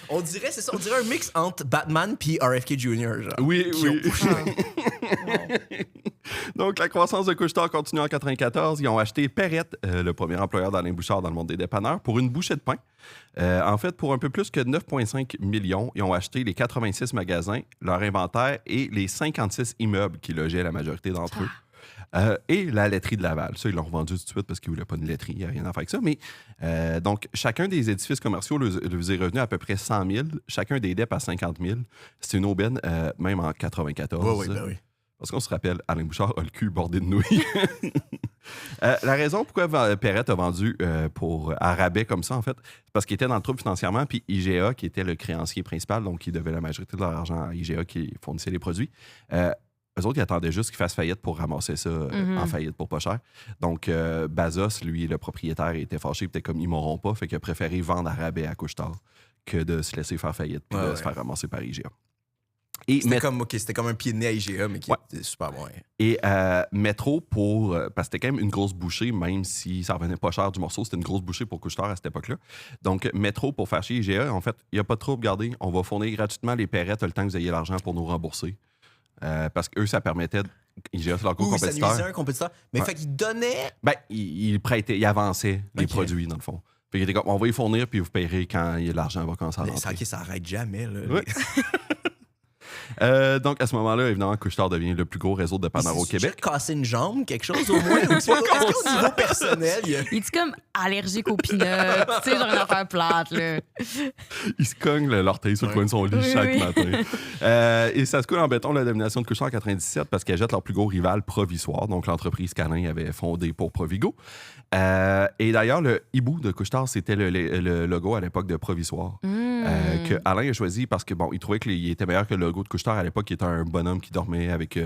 [SPEAKER 2] On dirait, c'est ça, on dirait un mix entre Batman puis RFK Jr. Genre.
[SPEAKER 1] Oui,
[SPEAKER 2] Qui
[SPEAKER 1] oui.
[SPEAKER 2] ont-
[SPEAKER 1] Donc, la croissance de Couche-Tard continue en 1994. Ils ont acheté Perrette, le premier employeur d'Alain Bouchard dans le monde des dépanneurs, pour une bouchée de pain. En fait, pour un peu plus que 9,5 millions, ils ont acheté les 86 magasins, leur inventaire et les 56 immeubles qui logeaient la majorité d'entre eux. Et la laiterie de Laval. Ça, ils l'ont revendu tout de suite parce qu'ils ne voulaient pas une laiterie. Il n'y a rien à faire avec ça. Mais donc, chacun des édifices commerciaux leur est revenu à peu près 100 000. Chacun des DEP à 50 000. C'est une aubaine, même en 94.
[SPEAKER 2] Oui, ben oui.
[SPEAKER 1] Parce qu'on se rappelle, Alain Bouchard a le cul bordé de nouilles. La raison pourquoi Perrette a vendu à rabais comme ça, en fait, c'est parce qu'il était dans le trouble financièrement, puis IGA, qui était le créancier principal, donc qui devait la majorité de leur argent à IGA qui fournissait les produits, eux autres, ils attendaient juste qu'ils fassent faillite pour ramasser ça en faillite pour pas cher. Donc, Bazos, lui, le propriétaire, était fâché, puis était comme, ils m'auront pas, fait qu'il a préféré vendre à rabais à Couche-Tard que de se laisser faire faillite puis de se faire ramasser par IGA. Et
[SPEAKER 2] C'était comme un pied de nez à IGA, mais qui était super bon. Ouais.
[SPEAKER 1] Et Métro, parce que c'était quand même une grosse bouchée, même si ça revenait pas cher du morceau, c'était une grosse bouchée pour Couche-Tard à cette époque-là. Donc, Métro, pour faire chier IGA, en fait, il n'y a pas de trouble, regardez, on va fournir gratuitement les Perrettes le temps que vous ayez l'argent pour nous rembourser. Parce qu'eux, ça permettait... IGA, c'est leur gros compétiteur.
[SPEAKER 2] Ça nuisait un compétiteur. Mais fait qu'il donnait...
[SPEAKER 1] Ben, il prêtait, il avançait les produits, dans le fond. Fait qu'il était comme, on va y fournir, puis vous payerez quand l'argent va commencer à rentrer.
[SPEAKER 2] Ça arrête jamais, là.
[SPEAKER 1] Oui. Donc, à ce moment-là, évidemment, Couche-Tard devient le plus gros réseau de dépanneurs au Québec.
[SPEAKER 2] Casser une jambe, quelque chose au moins? Est-ce qu'au niveau personnel, il y a...
[SPEAKER 3] Il est comme allergique aux peanuts, tu sais, genre une affaire plate, là.
[SPEAKER 1] Il se cogne l'orteil sur le coin de son lit chaque matin. Et ça se coule en béton, la domination de Couche-Tard en 97 parce qu'elle jette leur plus gros rival Provisoire, donc l'entreprise qu'Alain avait fondée pour Provigo. Et d'ailleurs, le hibou de Couche-Tard, c'était le logo à l'époque de Provisoire. Que Alain a choisi parce que bon, il trouvait qu'il était meilleur que le logo de Couche-Tard, à l'époque, il était un bonhomme qui dormait avec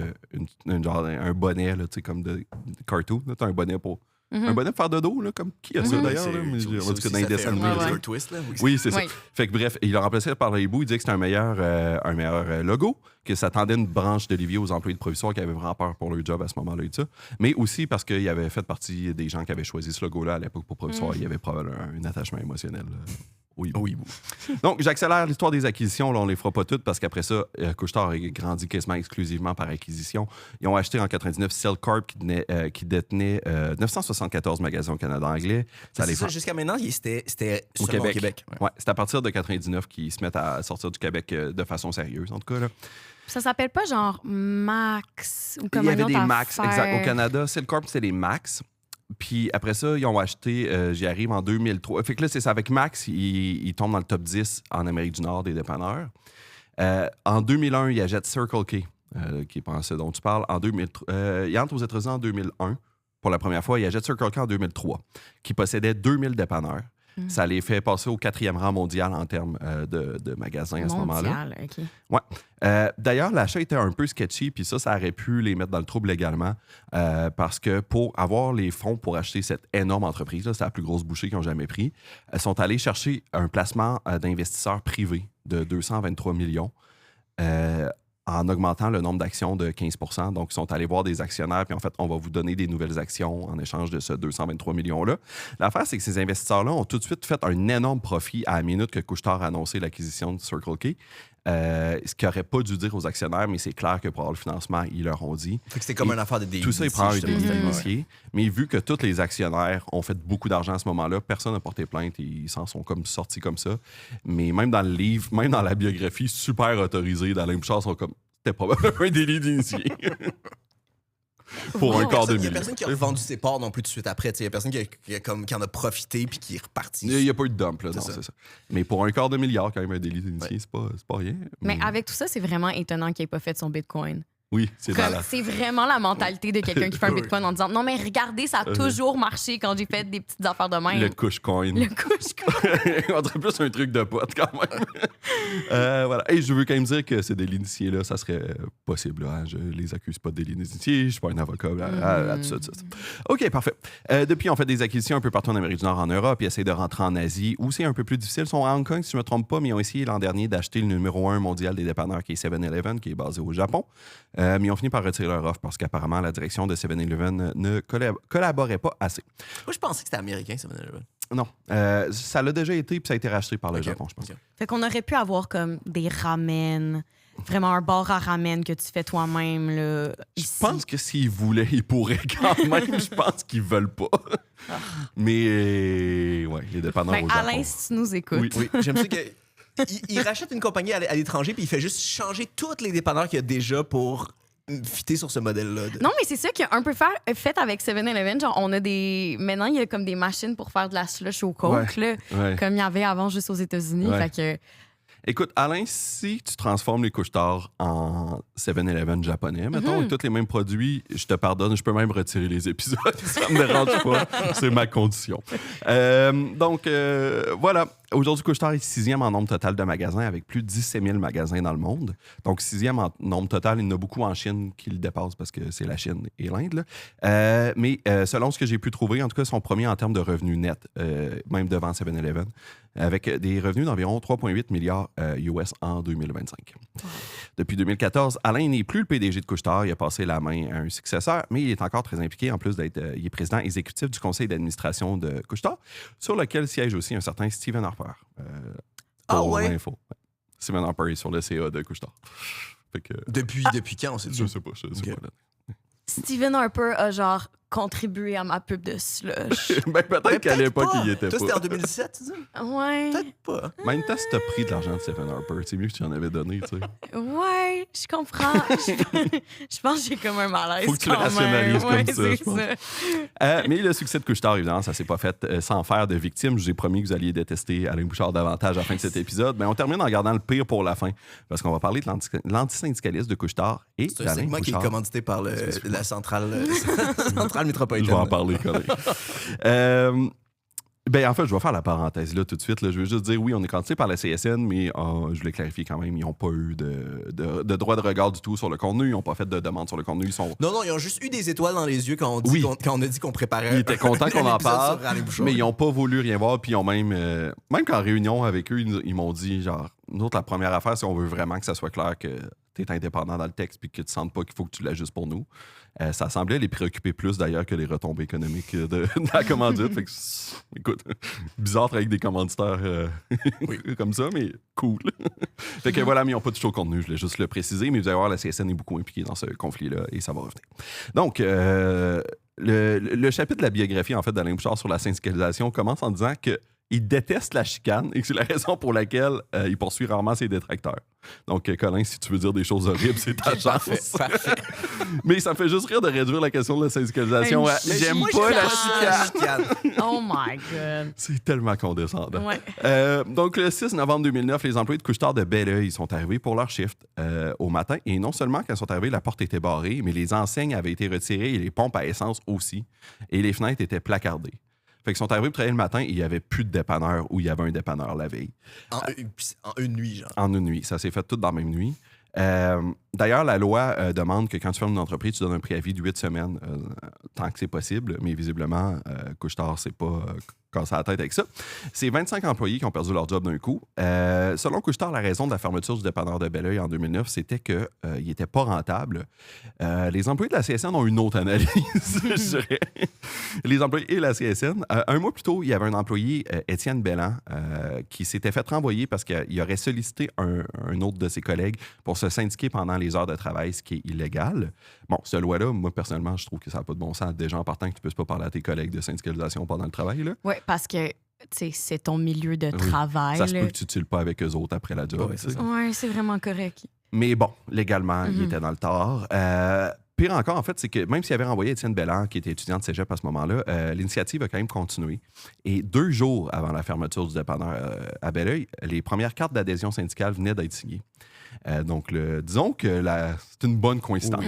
[SPEAKER 1] genre, un bonnet, là, comme de cartoon. T'as un bonnet pour... Un bonnet pour faire de dos, là, comme qui a ça d'ailleurs? Là? Mais, en tout cas, dans les dessins animés.
[SPEAKER 2] Twist, là.
[SPEAKER 1] Oui, c'est ça.
[SPEAKER 3] Oui.
[SPEAKER 1] Fait que bref, il l'a remplacé par le hibou. Il disait que c'était un meilleur logo, que ça tendait une branche d'Olivier aux employés de provisoire qui avaient vraiment peur pour leur job à ce moment-là et tout ça. Mais aussi parce qu'il avait fait partie des gens qui avaient choisi ce logo-là à l'époque pour provisoire. Il y avait probablement un attachement émotionnel au hibou. Donc, j'accélère l'histoire des acquisitions. Là, on les fera pas toutes parce qu'après ça, Couche-Tard a grandi quasiment exclusivement par acquisition. Ils ont acheté en 99 Cell Corp qui détenait 974 magasins au Canada anglais.
[SPEAKER 2] C'est ça, jusqu'à maintenant, c'était
[SPEAKER 1] au
[SPEAKER 2] seulement
[SPEAKER 1] Québec.
[SPEAKER 2] Ouais.
[SPEAKER 1] Ouais, c'est à partir de 99 qu'ils se mettent à sortir du Québec de façon sérieuse, en tout cas. Là.
[SPEAKER 3] Ça s'appelle pas genre Max ou comme
[SPEAKER 1] Il y
[SPEAKER 3] un
[SPEAKER 1] avait
[SPEAKER 3] autre
[SPEAKER 1] des Max,
[SPEAKER 3] affaire.
[SPEAKER 1] exact. Au Canada, Cell Corp, c'est les Max. Puis après ça, ils ont acheté, j'y arrive en 2003. Fait que là, c'est ça. Avec Max, ils tombent dans le top 10 en Amérique du Nord des dépanneurs. En 2001, ils achètent Circle K, qui est pas ce dont tu parles. Ils entrent aux États-Unis en 2001. Pour la première fois, ils achètent Circle K en 2003, qui possédait 2000 dépanneurs. Ça les fait passer au 4e rang mondial en termes de magasins à ce moment-là.
[SPEAKER 3] OK.
[SPEAKER 1] Ouais. D'ailleurs, l'achat était un peu sketchy, puis ça aurait pu les mettre dans le trouble légalement, parce que pour avoir les fonds pour acheter cette énorme entreprise, là, c'est la plus grosse bouchée qu'ils ont jamais pris, elles sont allés chercher un placement d'investisseurs privés de 223 millions. En augmentant le nombre d'actions de 15 %. Donc, ils sont allés voir des actionnaires, puis en fait, on va vous donner des nouvelles actions en échange de ce 223 millions-là. L'affaire, c'est que ces investisseurs-là ont tout de suite fait un énorme profit à la minute que Couche-Tard a annoncé l'acquisition de Circle K. Ce qu'ils n'auraient pas dû dire aux actionnaires, mais c'est clair que pour avoir le financement, ils leur ont dit.
[SPEAKER 2] Fait que c'était comme une affaire de délit.
[SPEAKER 1] Tout ça, il prend un délit d'initié. Mais vu que tous les actionnaires ont fait beaucoup d'argent à ce moment-là, personne n'a porté plainte et ils s'en sont comme sortis comme ça. Mais même dans le livre, même dans la biographie super autorisée d'Alain Bouchard, sont comme c'était probablement un délit d'initié. Pour un quart de
[SPEAKER 2] Il n'y a
[SPEAKER 1] million.
[SPEAKER 2] personne qui a revendu ses parts non plus tout de suite après. Il y a personne qui en a profité puis qui est reparti.
[SPEAKER 1] Il n'y a pas eu de dump, là. Non,
[SPEAKER 2] ça.
[SPEAKER 1] c'est ça. Mais pour un quart de milliard, quand même, un délit d'initié, c'est pas rien.
[SPEAKER 3] Mais avec tout ça, c'est vraiment étonnant qu'il n'ait pas fait son Bitcoin.
[SPEAKER 1] Oui, c'est
[SPEAKER 3] Comme,
[SPEAKER 1] malade.
[SPEAKER 3] c'est vraiment la mentalité de quelqu'un qui fait un Bitcoin en disant non, mais regardez, ça a toujours marché quand j'ai fait des petites affaires de même.
[SPEAKER 1] Le couche-coin.
[SPEAKER 3] Le couche-coin.
[SPEAKER 1] On dirait plus un truc de pote, quand même. Voilà. Et je veux quand même dire que ces délits d'initiés-là, ça serait possible. Hein? Je les accuse pas de délits d'initiés. Je suis pas un avocat. Tout ça. OK, parfait. Depuis, on fait des acquisitions un peu partout en Amérique du Nord, en Europe. Ils essayent de rentrer en Asie, où c'est un peu plus difficile. Ils sont à Hong Kong, si je ne me trompe pas, mais ils ont essayé l'an dernier d'acheter le numéro 1 mondial des dépanneurs, qui est 7-Eleven, qui est basé au Japon. Mais ils ont fini par retirer leur offre parce qu'apparemment, la direction de 7-Eleven ne collaborait pas assez.
[SPEAKER 2] Moi, je pensais que c'était américain, 7-Eleven.
[SPEAKER 1] Non. Ça l'a déjà été, puis ça a été racheté par le Japon, je pense.
[SPEAKER 3] Fait qu'on aurait pu avoir comme des ramen, vraiment un bar à ramen que tu fais toi-même. Là,
[SPEAKER 1] Je
[SPEAKER 3] ici.
[SPEAKER 1] pense que s'ils voulaient, ils pourraient quand même. Je pense qu'ils veulent pas. Mais, ouais, les dépanneurs
[SPEAKER 3] Fait,
[SPEAKER 1] au Japon.
[SPEAKER 3] Alain, si tu nous écoutes.
[SPEAKER 2] Oui, j'aime ça que. Il rachète une compagnie à l'étranger puis il fait juste changer tous les dépanneurs qu'il y a déjà pour fitter sur ce modèle-là.
[SPEAKER 3] Non, mais c'est ça qu'il a un peu fait avec 7-Eleven. Genre, on a des. Maintenant, il y a comme des machines pour faire de la slush au Coke, là,
[SPEAKER 1] Ouais.
[SPEAKER 3] comme il y avait avant juste aux États-Unis.
[SPEAKER 1] Ouais.
[SPEAKER 3] Fait que.
[SPEAKER 1] Écoute, Alain, si tu transformes les Couche-Tard en 7-Eleven japonais, mettons, et tous les mêmes produits, je te pardonne, je peux même retirer les épisodes. Ça me dérange pas. C'est ma condition. Donc, voilà. Aujourd'hui, Couche-Tard est 6e en nombre total de magasins, avec plus de 17 000 magasins dans le monde. Donc, 6e en nombre total. Il y en a beaucoup en Chine qui le dépassent parce que c'est la Chine et l'Inde. Mais selon ce que j'ai pu trouver, en tout cas, ils sont premiers en termes de revenus nets, même devant 7-Eleven, avec des revenus d'environ 3,8 milliards US en 2025. Depuis 2014, Alain n'est plus le PDG de Couche-Tard. Il a passé la main à un successeur, mais il est encore très impliqué, en plus d'être il est président exécutif du conseil d'administration de Couche-Tard, sur lequel siège aussi un certain Stephen Harper.
[SPEAKER 2] Ouais?
[SPEAKER 1] Info. Ouais. Stephen Harper est sur le CA de Couche-Tard. Fait que,
[SPEAKER 2] Depuis quand, on sait
[SPEAKER 1] je sais pas. Je sais
[SPEAKER 2] Ok.
[SPEAKER 1] pas là.
[SPEAKER 3] Stephen Harper a genre contribué à ma pub de slush.
[SPEAKER 1] Ben, peut-être qu'à l'époque, il y était
[SPEAKER 2] Toi, c'était
[SPEAKER 1] pas.
[SPEAKER 2] en 2017, tu dis?
[SPEAKER 3] Ouais.
[SPEAKER 2] Peut-être pas.
[SPEAKER 1] Même temps, si t'as pris de l'argent de Stephen Harper, c'est mieux que tu en avais donné, tu sais.
[SPEAKER 3] Ouais, je comprends. Je pense que j'ai comme un malaise.
[SPEAKER 1] Faut que tu le
[SPEAKER 3] quand même.
[SPEAKER 1] rationalises comme
[SPEAKER 3] Ouais,
[SPEAKER 1] ça,
[SPEAKER 3] c'est
[SPEAKER 1] je pense.
[SPEAKER 3] ça.
[SPEAKER 1] Mais le succès de Couche-Tard, évidemment, ça s'est pas fait sans faire de victimes. Je vous ai promis que vous alliez détester Alain Bouchard davantage à la fin de cet épisode. Mais on termine en gardant le pire pour la fin, parce qu'on va parler de l'antisyndicalisme de Couche-Tard et
[SPEAKER 2] C'est un
[SPEAKER 1] d'Alain
[SPEAKER 2] segment qui est
[SPEAKER 1] Bouchard.
[SPEAKER 2] commandité par la centrale
[SPEAKER 1] Je
[SPEAKER 2] métropolitaine.
[SPEAKER 1] vais en parler, Colin. Ben, en fait, je vais faire la parenthèse là tout de suite. Là. Je veux juste dire, oui, on est candidaté par la CSN, mais je voulais clarifier quand même, ils n'ont pas eu de droit de regard du tout sur le contenu. Ils n'ont pas fait de demande sur le contenu.
[SPEAKER 2] Non, ils ont juste eu des étoiles dans les yeux quand on a dit qu'on préparait.
[SPEAKER 1] Ils étaient contents qu'on en parle,
[SPEAKER 2] Bouchard.
[SPEAKER 1] mais ils n'ont pas voulu rien voir. Puis ils ont même qu'en réunion avec eux, ils m'ont dit, genre, nous autres, la première affaire, c'est qu'on veut vraiment que ça soit clair que tu es indépendant dans le texte puis que tu ne sentes pas qu'il faut que tu l'ajustes pour nous. Ça semblait les préoccuper plus d'ailleurs que les retombées économiques de la commandite. Fait que, écoute, bizarre de travailler avec des commanditaires comme ça, mais cool. Fait que voilà, mais ils n'ont pas touché au contenu, je voulais juste le préciser, mais vous allez voir, la CSN est beaucoup impliquée dans ce conflit-là et ça va revenir. Donc, le chapitre de la biographie, en fait, d'Alain Bouchard sur la syndicalisation commence en disant que il déteste la chicane et que c'est la raison pour laquelle il poursuit rarement ses détracteurs. Donc, Colin, si tu veux dire des choses horribles, c'est ta chance.
[SPEAKER 2] Parfait.
[SPEAKER 1] Mais ça me fait juste rire de réduire la question de la syndicalisation à « J'aime pas la chicane ».
[SPEAKER 3] Oh my God.
[SPEAKER 1] C'est tellement condescendant.
[SPEAKER 3] Ouais.
[SPEAKER 1] Donc, le 6 novembre 2009, les employés de Couche-Tard de Belleuil sont arrivés pour leur shift au matin. Et non seulement quand ils sont arrivés, la porte était barrée, mais les enseignes avaient été retirées et les pompes à essence aussi. Et les fenêtres étaient placardées. Fait qu'ils sont arrivés pour travailler le matin et il n'y avait plus de dépanneur où il y avait un dépanneur la veille.
[SPEAKER 2] En une nuit, genre.
[SPEAKER 1] En une nuit. Ça s'est fait tout dans la même nuit. D'ailleurs, la loi demande que quand tu fermes une entreprise, tu donnes un préavis de 8 semaines, tant que c'est possible. Mais visiblement, Couche-Tard, c'est pas cassé la tête avec ça. C'est 25 employés qui ont perdu leur job d'un coup. Selon Couche-Tard, la raison de la fermeture du dépanneur de Belleuil en 2009, c'était qu'il n'était pas rentable. Les employés de la CSN ont une autre analyse, je dirais. Les employés et la CSN. Un mois plus tôt, il y avait un employé, Étienne Belland, qui s'était fait renvoyer parce qu'il aurait sollicité un autre de ses collègues pour se syndiquer pendant les heures de travail, ce qui est illégal. Bon, cette loi-là, moi, personnellement, je trouve que ça n'a pas de bon sens. Déjà, en partant que tu ne puisses pas parler à tes collègues de syndicalisation pendant le travail.
[SPEAKER 3] Oui, parce que c'est ton milieu de travail.
[SPEAKER 1] Ça se peut que tu ne tuiles pas avec eux autres après la job.
[SPEAKER 3] Oui, c'est vraiment correct.
[SPEAKER 1] Mais bon, légalement, il était dans le tort. Pire encore, en fait, c'est que même s'il avait renvoyé Étienne Belland, qui était étudiant de cégep à ce moment-là, l'initiative a quand même continué. Et 2 jours avant la fermeture du dépanneur à Belleuil, les premières cartes d'adhésion syndicale venaient d'être signées. Donc, disons que c'est une bonne coïncidence.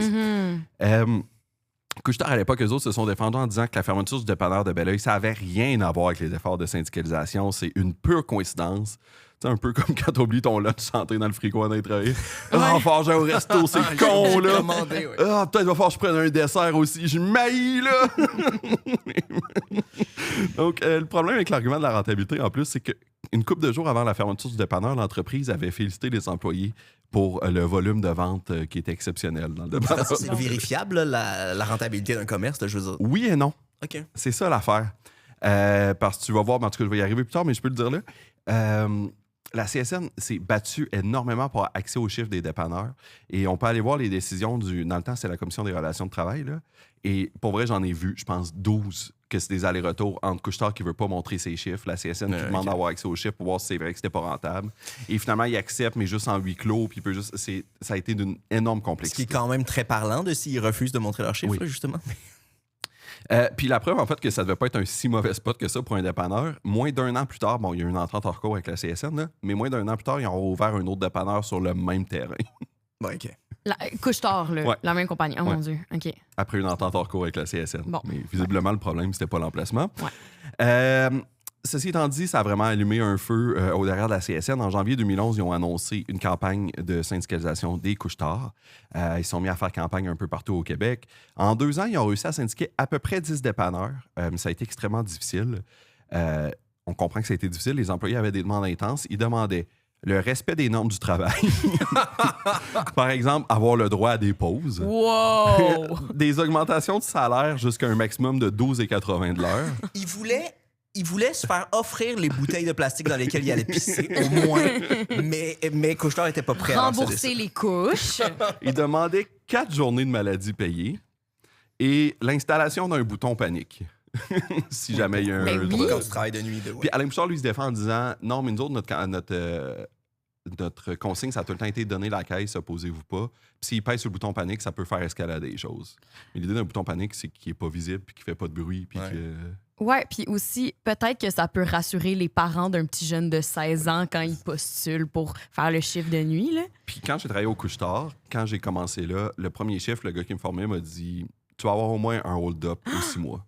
[SPEAKER 1] Couche-Tard, à l'époque, eux autres se sont défendus en disant que la fermeture du dépanneur de Belleuil, ça n'avait rien à voir avec les efforts de syndicalisation. C'est une pure coïncidence. C'est un peu comme quand t'oublies ton lunch santé dans le frigo en travailler. Ah, faut j'ai au resto, c'est con, là. Ah, peut-être va falloir que je prenne un dessert aussi. Je m'haïs, là. Donc, le problème avec l'argument de la rentabilité, en plus, c'est qu'une couple de jours avant la fermeture du dépanneur, l'entreprise avait félicité les employés pour le volume de vente qui était exceptionnel dans le dépanneur.
[SPEAKER 2] C'est vérifiable, là, la rentabilité d'un commerce, là, je veux dire.
[SPEAKER 1] Oui et non.
[SPEAKER 2] OK.
[SPEAKER 1] C'est ça l'affaire. Parce que tu vas voir, en tout cas, je vais y arriver plus tard, mais je peux le dire là. La CSN s'est battue énormément pour avoir accès aux chiffres des dépanneurs. Et on peut aller voir les décisions dans le temps, c'est la Commission des relations de travail. Là. Et pour vrai, j'en ai vu, je pense, 12 que c'est des allers-retours entre Couche-Tard qui ne veut pas montrer ses chiffres, la CSN qui demande d'avoir accès aux chiffres pour voir si c'est vrai que c'était pas rentable. Et finalement, il accepte, mais juste en huis clos. Puis il peut juste, ça a été d'une énorme complexité.
[SPEAKER 2] Ce qui est quand même très parlant de s'ils refusent de montrer leurs chiffres, là, justement.
[SPEAKER 1] Puis la preuve, en fait, que ça devait pas être un si mauvais spot que ça pour un dépanneur. Moins d'1 an plus tard, bon, il y a eu une entente en recours avec la CSN, là, mais moins d'1 an plus tard, ils ont ouvert un autre dépanneur sur le même terrain.
[SPEAKER 2] Bon, OK.
[SPEAKER 3] Couche-Tard, là,
[SPEAKER 1] Ouais.
[SPEAKER 3] la même compagnie. Oh
[SPEAKER 1] Ouais.
[SPEAKER 3] mon Dieu, OK.
[SPEAKER 1] Après une entente en recours avec la CSN.
[SPEAKER 3] Bon.
[SPEAKER 1] Mais visiblement, le problème, c'était pas l'emplacement.
[SPEAKER 3] Ouais.
[SPEAKER 1] Ceci étant dit, ça a vraiment allumé un feu au derrière de la CSN. En janvier 2011, ils ont annoncé une campagne de syndicalisation des Couche-Tard. Ils se sont mis à faire campagne un peu partout au Québec. En 2 ans, ils ont réussi à syndiquer à peu près 10 dépanneurs. Ça a été extrêmement difficile. On comprend que ça a été difficile. Les employés avaient des demandes intenses. Ils demandaient le respect des normes du travail. Par exemple, avoir le droit à des pauses.
[SPEAKER 3] Wow!
[SPEAKER 1] Des augmentations de salaire jusqu'à un maximum de 12,80 de l'heure.
[SPEAKER 2] Il voulait se faire offrir les bouteilles de plastique dans lesquelles il allait pisser, au moins. Mais Couche-Tard n'était pas prêt à
[SPEAKER 3] Rembourser les couches.
[SPEAKER 1] Il demandait 4 journées de maladie payées et l'installation d'un bouton panique. Si jamais il y a un...
[SPEAKER 3] Mais oui.
[SPEAKER 2] Quand tu travailles de nuit.
[SPEAKER 1] Puis Alain Bouchard, lui, se défend en disant « Non, mais nous autres, notre consigne, ça a tout le temps été donner la caisse, opposez-vous pas. Puis s'il pèse sur le bouton panique, ça peut faire escalader les choses. Mais l'idée d'un bouton panique, c'est qu'il n'est pas visible puis qu'il fait pas de bruit. Puis
[SPEAKER 3] Ouais, puis aussi, peut-être que ça peut rassurer les parents d'un petit jeune de 16 ans quand ils postulent pour faire le chiffre de nuit, là.
[SPEAKER 1] Puis quand j'ai travaillé au Couche-Tard, quand j'ai commencé là, le premier chiffre, le gars qui me formait m'a dit « Tu vas avoir au moins un hold-up aux 6 mois. »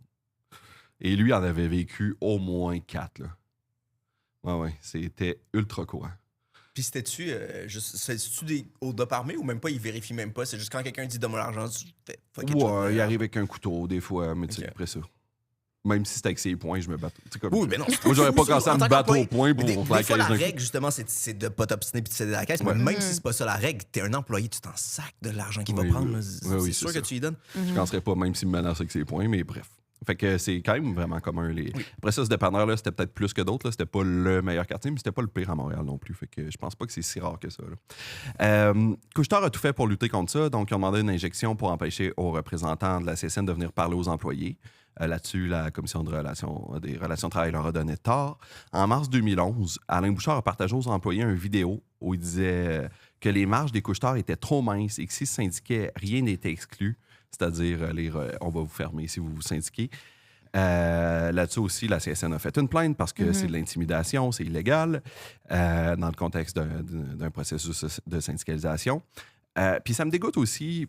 [SPEAKER 1] Et lui en avait vécu au moins 4. Là. Ouais, c'était ultra courant.
[SPEAKER 2] Puis c'était-tu des hold-up armés ou même pas, ils vérifient même pas? C'est juste quand quelqu'un dit donne-moi l'argent, tu fais fuck it,
[SPEAKER 1] Ouais, il arrive avec un couteau des fois, mais tu sais, après ça. Même si c'était avec ses poings, je me bats. Comme...
[SPEAKER 2] Oui, mais non.
[SPEAKER 1] Moi, j'aurais pas commencé à me battre au point pour
[SPEAKER 2] des
[SPEAKER 1] faire
[SPEAKER 2] fois, la
[SPEAKER 1] la
[SPEAKER 2] règle, justement, c'est de pas t'obstiner puis de céder la caisse. Mais même si c'est pas ça la règle, t'es un employé, tu t'en sacs de l'argent qu'il va prendre. C'est sûr que tu y donnes.
[SPEAKER 1] Je ne commencerais pas, même s'il me menace avec ses poings, mais bref. Fait que c'est quand même vraiment commun. Après ça, ce dépanneur-là, c'était peut-être plus que d'autres. C'était pas le meilleur quartier, mais c'était pas le pire à Montréal non plus. Fait que je pense pas que c'est si rare que ça. Couche-Tard a tout fait pour lutter contre ça. Donc, ils ont demandé une injection pour empêcher aux représentants de la CSN de venir parler aux employés. Là-dessus, la Commission des relations de travail leur a donné tort. En mars 2011, Alain Bouchard a partagé aux employés une vidéo où il disait que les marges des couche-tard étaient trop minces et que si syndiquait, rien n'était exclu. C'est-à-dire, on va vous fermer si vous vous syndiquez. Là-dessus aussi, la CSN a fait une plainte parce que c'est de l'intimidation, c'est illégal dans le contexte d'un processus de syndicalisation. Puis ça me dégoûte aussi,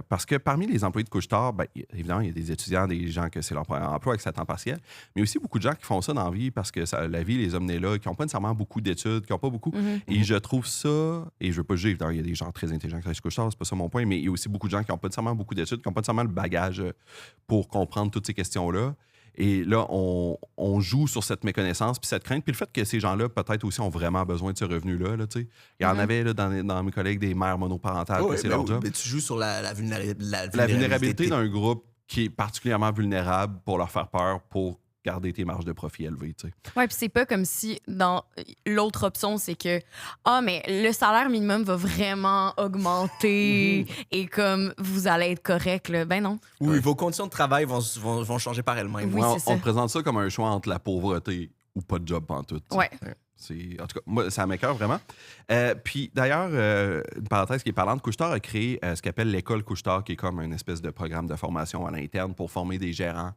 [SPEAKER 1] parce que parmi les employés de couche-tard, évidemment, il y a des étudiants, des gens que c'est leur premier emploi avec 7 temps partiel, mais aussi beaucoup de gens qui font ça dans la vie parce que la vie les a menés là, qui n'ont pas nécessairement beaucoup d'études, qui n'ont pas beaucoup. Et je trouve ça, et je veux pas juger, évidemment, il y a des gens très intelligents qui travaillent chez couche-tard, c'est pas ça mon point, mais il y a aussi beaucoup de gens qui n'ont pas nécessairement beaucoup d'études, qui n'ont pas nécessairement le bagage pour comprendre toutes ces questions-là. Et là, on joue sur cette méconnaissance puis cette crainte. Puis le fait que ces gens-là, peut-être aussi, ont vraiment besoin de ce revenu-là. Là, il y en avait là, dans mes collègues des mères monoparentales, c'est leur job.
[SPEAKER 2] Mais tu joues sur la vulnérabilité.
[SPEAKER 1] La vulnérabilité d'un groupe qui est particulièrement vulnérable pour leur faire peur, pour garder tes marges de profit élevées.
[SPEAKER 3] Oui, puis c'est pas comme si dans l'autre option, c'est que mais le salaire minimum va vraiment augmenter et comme vous allez être correct. Là. Ben non.
[SPEAKER 2] Oui, vos conditions de travail vont changer par elles-mêmes.
[SPEAKER 3] Oui,
[SPEAKER 1] on présente ça comme un choix entre la pauvreté ou pas de job pantoute.
[SPEAKER 3] Ouais.
[SPEAKER 1] En tout cas, moi, ça m'écoeure vraiment. Puis d'ailleurs, une parenthèse qui est parlante, Couche-Tard a créé ce qu'appelle l'école Couche-Tard, qui est comme une espèce de programme de formation à l'interne pour former des gérants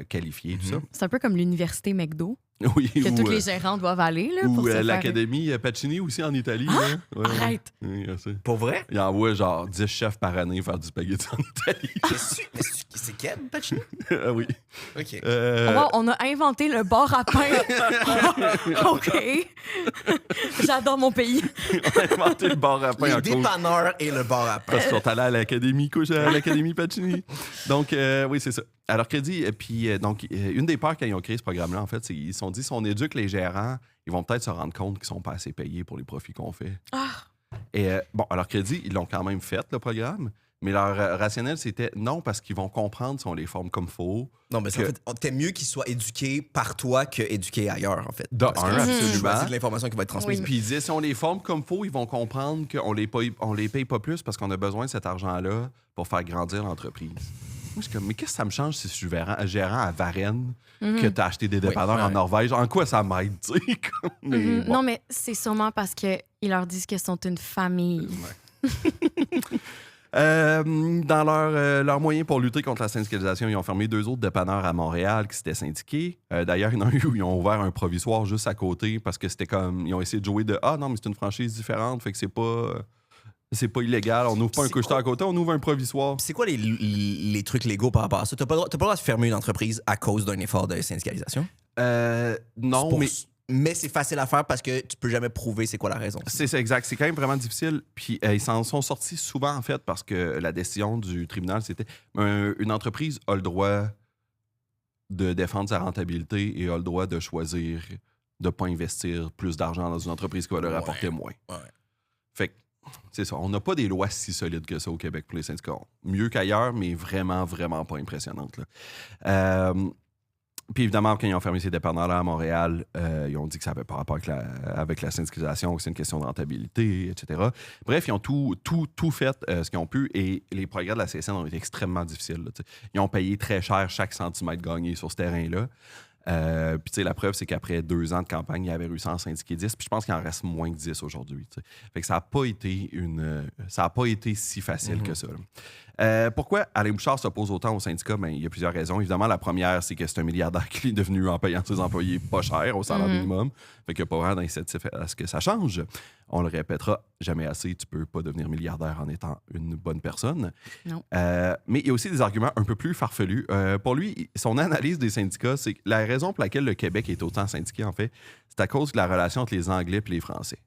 [SPEAKER 1] qualifiés, tout ça.
[SPEAKER 3] C'est un peu comme l'université McDo.
[SPEAKER 1] Oui,
[SPEAKER 3] que tous les gérants doivent aller. Là,
[SPEAKER 1] ou l'académie Pacini aussi en Italie.
[SPEAKER 3] Ah?
[SPEAKER 1] Ouais,
[SPEAKER 3] Arrête!
[SPEAKER 1] Oui,
[SPEAKER 2] pour vrai?
[SPEAKER 1] Il envoie genre 10 chefs par année faire du spaghetti en Italie.
[SPEAKER 2] C'est Keb, Pacini?
[SPEAKER 1] Oui.
[SPEAKER 2] OK.
[SPEAKER 3] On a inventé le bar à pain. OK. J'adore mon pays.
[SPEAKER 1] On a inventé le bar à pain.
[SPEAKER 2] Les dépanneurs et le bar à pain.
[SPEAKER 1] Parce qu'ils sont allés à l'académie Pacini. Donc, oui, c'est ça. Alors, crédit, puis donc, une des peurs quand ils ont créé ce programme-là, en fait, c'est qu'ils se sont dit, si on éduque les gérants, ils vont peut-être se rendre compte qu'ils sont pas assez payés pour les profits qu'on fait. Et alors, crédit, ils l'ont quand même fait, le programme, mais leur rationnel, c'était non, parce qu'ils vont comprendre si on les forme comme faut.
[SPEAKER 2] Non, mais en fait, t'es mieux qu'ils soient éduqués par toi qu'éduqués ailleurs, en fait.
[SPEAKER 1] Absolument.
[SPEAKER 2] C'est de l'information qui va être transmise.
[SPEAKER 1] Puis ils disaient, si on les forme comme faut, ils vont comprendre qu'on les paye pas plus parce qu'on a besoin de cet argent-là pour faire grandir l'entreprise. Moi, je suis comme, mais qu'est-ce que ça me change si je suis gérant à Varennes que t'as acheté des dépanneurs en Norvège? En quoi ça m'aide, tu sais?
[SPEAKER 3] Non, mais c'est sûrement parce qu'ils leur disent qu'ils sont une famille.
[SPEAKER 1] Dans leur moyen pour lutter contre la syndicalisation, ils ont fermé 2 autres dépanneurs à Montréal qui s'étaient syndiqués. D'ailleurs, il y en a eu où ils ont ouvert un provisoire juste à côté parce que c'était comme... Ils ont essayé de jouer de « Ah non, mais c'est une franchise différente, fait que c'est pas illégal. On n'ouvre pas un couche-tard à côté, on ouvre un provisoire. »
[SPEAKER 2] C'est quoi les trucs légaux par rapport à ça? T'as pas le droit de fermer une entreprise à cause d'un effort de syndicalisation?
[SPEAKER 1] Non, mais...
[SPEAKER 2] Mais c'est facile à faire parce que tu peux jamais prouver c'est quoi la raison.
[SPEAKER 1] C'est exact. C'est quand même vraiment difficile. Puis ils s'en sont sortis souvent, en fait, parce que la décision du tribunal, c'était une entreprise a le droit de défendre sa rentabilité et a le droit de choisir de ne pas investir plus d'argent dans une entreprise qui va leur apporter moins.
[SPEAKER 2] Ouais.
[SPEAKER 1] Fait que c'est ça. On n'a pas des lois si solides que ça au Québec pour les syndicats. Mieux qu'ailleurs, mais vraiment, vraiment pas impressionnantes. Puis évidemment, quand ils ont fermé ces dépanneurs-là à Montréal, ils ont dit que ça n'avait pas rapport avec la syndicalisation, que c'est une question de rentabilité, etc. Bref, ils ont tout fait ce qu'ils ont pu et les progrès de la CSN ont été extrêmement difficiles. Là, ils ont payé très cher chaque centimètre gagné sur ce terrain-là. Puis tu sais, la preuve, c'est qu'après 2 ans de campagne, ils avaient réussi à en syndiquer 10. Puis je pense qu'il en reste moins que 10 aujourd'hui. T'sais. Fait que ça n'a pas été si facile que ça. Pourquoi Alain Bouchard s'oppose autant au syndicat? Ben, il y a plusieurs raisons. Évidemment, la première, c'est que c'est un milliardaire qui est devenu en payant ses employés pas cher au salaire minimum. Fait qu'il n'y a pas vraiment d'incentive à ce que ça change. On le répétera jamais assez, tu peux pas devenir milliardaire en étant une bonne personne.
[SPEAKER 3] Non.
[SPEAKER 1] Mais il y a aussi des arguments un peu plus farfelus. Pour lui, son analyse des syndicats, c'est que la raison pour laquelle le Québec est autant syndiqué, en fait, c'est à cause de la relation entre les Anglais et les Français.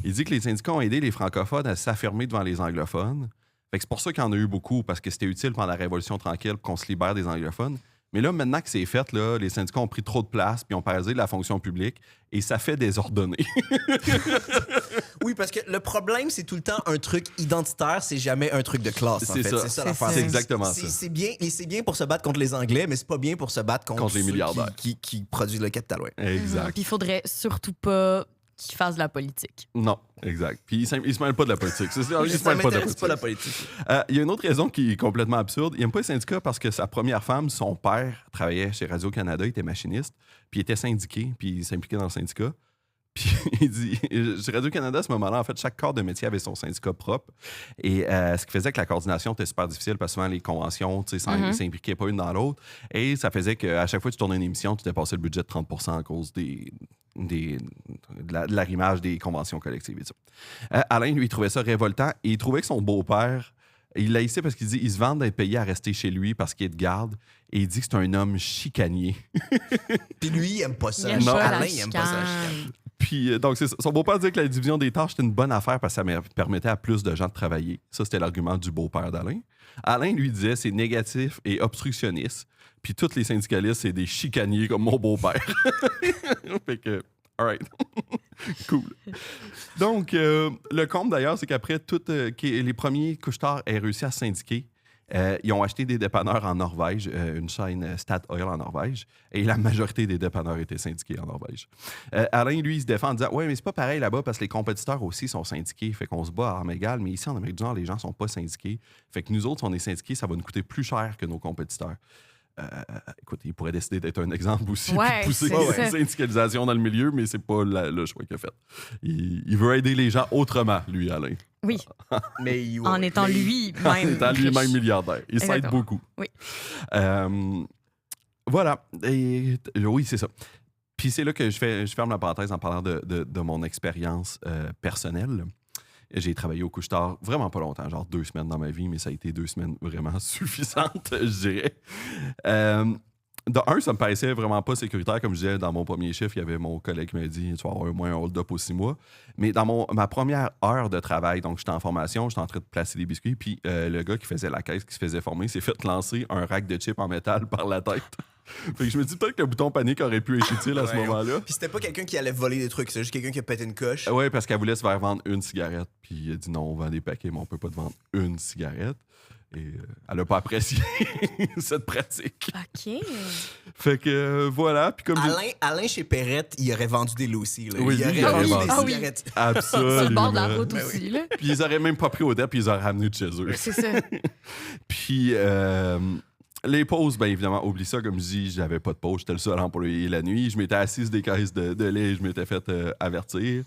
[SPEAKER 1] Il dit que les syndicats ont aidé les francophones à s'affirmer devant les anglophones. Fait que c'est pour ça qu'il y en a eu beaucoup, parce que c'était utile pendant la Révolution tranquille pour qu'on se libère des anglophones. Mais là, maintenant que c'est fait, là, les syndicats ont pris trop de place puis ont paralysé la fonction publique et ça fait désordonner.
[SPEAKER 2] Oui, parce que le problème, c'est tout le temps un truc identitaire, c'est jamais un truc de classe. En fait. C'est ça l'affaire.
[SPEAKER 1] C'est exactement ça.
[SPEAKER 2] C'est bien pour se battre contre les Anglais, mais c'est pas bien pour se battre contre
[SPEAKER 1] les milliardaires
[SPEAKER 2] qui produisent le capital. Ouais.
[SPEAKER 1] Exact.
[SPEAKER 3] Puis il faudrait surtout pas qu'ils fassent de la politique.
[SPEAKER 1] Non, exact. Puis il se mêle pas de la politique. Il se
[SPEAKER 2] Ça
[SPEAKER 1] mêle
[SPEAKER 2] m'intéresse pas la politique.
[SPEAKER 1] Il y a une autre raison qui est complètement absurde. Il n'aime pas les syndicats parce que sa première femme, son père, travaillait chez Radio-Canada, il était machiniste, puis il était syndiqué, puis il s'impliquait dans le syndicat. Puis il dit, chez Radio-Canada, à ce moment-là, en fait, chaque corps de métier avait son syndicat propre. Et ce qui faisait que la coordination était super difficile parce que souvent, les conventions, tu sais, ils s'impliquaient pas une dans l'autre. Et ça faisait qu'à chaque fois que tu tournais une émission, tu dépassais le budget de 30% à cause de l'arrimage des conventions collectives et ça. Alain, lui, il trouvait ça révoltant et il trouvait que son beau-père, il l'a ici parce qu'il dit il se vante d'être payé à rester chez lui parce qu'il est de garde et il dit que c'est un homme chicanier.
[SPEAKER 2] Puis lui, il aime pas ça.
[SPEAKER 3] Il aime pas
[SPEAKER 2] Alain,
[SPEAKER 3] la
[SPEAKER 2] il aime pas ça.
[SPEAKER 1] Puis, donc, son beau-père disait que la division des tâches était une bonne affaire parce que ça permettait à plus de gens de travailler. Ça, c'était l'argument du beau-père d'Alain. Alain, lui, disait c'est négatif et obstructionniste. Puis, tous les syndicalistes, c'est des chicaniers comme mon beau-père. Fait que, all right. Cool. Donc, le comble, d'ailleurs, c'est qu'après les premiers couche-tard aient réussi à se syndiquer, ils ont acheté des dépanneurs en Norvège, une chaîne Statoil en Norvège, et la majorité des dépanneurs étaient syndiqués en Norvège. Alain, lui, il se défend en disant « Ouais, mais c'est pas pareil là-bas parce que les compétiteurs aussi sont syndiqués, fait qu'on se bat à armes égales, mais ici, en Amérique du Nord, les gens sont pas syndiqués. Fait que nous autres, si on est syndiqués, ça va nous coûter plus cher que nos compétiteurs. » Écoute, il pourrait décider d'être un exemple aussi, puis de pousser la syndicalisation dans le milieu, mais c'est pas le choix qu'il a fait. Il veut aider les gens autrement, lui, Alain.
[SPEAKER 3] Oui.
[SPEAKER 2] Mais
[SPEAKER 3] en étant lui-même.
[SPEAKER 1] En étant lui-même milliardaire. Il s'aide beaucoup.
[SPEAKER 3] Oui.
[SPEAKER 1] Voilà. Et, oui, c'est ça. Puis c'est là que je ferme la parenthèse en parlant de mon expérience personnelle. J'ai travaillé au couche-tard vraiment pas longtemps, genre 2 semaines dans ma vie, mais ça a été 2 semaines vraiment suffisantes, je dirais. De un, ça me paraissait vraiment pas sécuritaire. Comme je disais, dans mon premier chiffre, il y avait mon collègue qui m'a dit tu vas avoir au moins un hold-up aux 6 mois. Mais dans ma première heure de travail, donc j'étais en formation, j'étais en train de placer des biscuits, puis le gars qui faisait la caisse, qui se faisait former, s'est fait lancer un rack de chips en métal par la tête. Fait que je me dis peut-être que le bouton panique aurait pu être utile à ce moment-là.
[SPEAKER 2] Puis c'était pas quelqu'un qui allait voler des trucs, c'est juste quelqu'un qui a pété une coche.
[SPEAKER 1] Oui, parce qu'elle voulait se faire vendre une cigarette. Puis il a dit non, on vend des paquets, mais on peut pas te vendre une cigarette. Et elle a pas apprécié cette pratique.
[SPEAKER 3] OK.
[SPEAKER 1] Fait que voilà. Puis comme
[SPEAKER 2] Alain chez Perrette, il aurait vendu des Lucy. Là.
[SPEAKER 1] Oui,
[SPEAKER 2] il aurait vendu des
[SPEAKER 3] oui.
[SPEAKER 2] cigarettes.
[SPEAKER 1] Absolument.
[SPEAKER 3] Sur le bord de la route aussi. Là.
[SPEAKER 1] Puis ils auraient même pas pris au dep, puis ils auraient ramené de chez eux.
[SPEAKER 3] C'est ça.
[SPEAKER 1] Puis les pauses, bien évidemment, oublie ça. Comme je dis, j'avais pas de pause. J'étais le seul employé la nuit. Je m'étais assise des caisses de lait. Je m'étais fait avertir.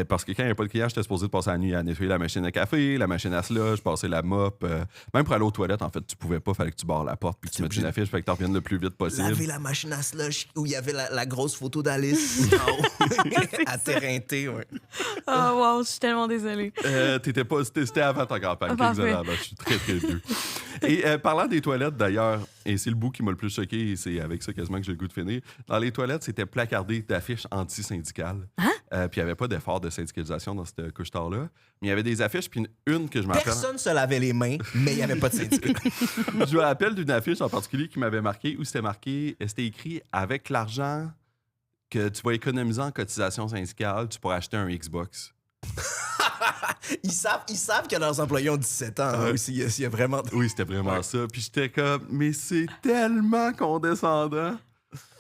[SPEAKER 1] Parce que quand il n'y avait pas de client, j'étais supposé de passer la nuit à nettoyer la machine à café, la machine à slush, passer la mop. Même pour aller aux toilettes, en fait, tu pouvais pas. Fallait que tu barres la porte puis que tu mettes une affiche. Fait que tu reviennes le plus vite possible.
[SPEAKER 2] Laver la machine à slush où il y avait la grosse photo d'Alice à t'éreinter. Ouais.
[SPEAKER 3] Oh, wow, je suis tellement désolée.
[SPEAKER 1] C'était avant ta campagne.
[SPEAKER 3] Parfait.
[SPEAKER 1] Je suis très, très vieux. Et parlant des toilettes, d'ailleurs, et c'est le bout qui m'a le plus choqué, et c'est avec ça quasiment que j'ai le goût de finir, dans les toilettes, c'était placardé d'affiches anti-syndicales. Puis il n'y avait pas d'effort de syndicalisation dans cette couche-tard-là. Mais il y avait des affiches, puis une que je me rappelle...
[SPEAKER 2] Personne se lavait les mains, mais il n'y avait pas de syndicat.
[SPEAKER 1] Je me rappelle d'une affiche en particulier qui m'avait marqué, où c'était écrit « Avec l'argent que tu vas économiser en cotisation syndicale, tu pourras acheter un Xbox. »
[SPEAKER 2] Ils savent que leurs employés ont 17 ans aussi. Il y a vraiment...
[SPEAKER 1] Oui, c'était vraiment ça. Puis j'étais comme, mais c'est tellement condescendant.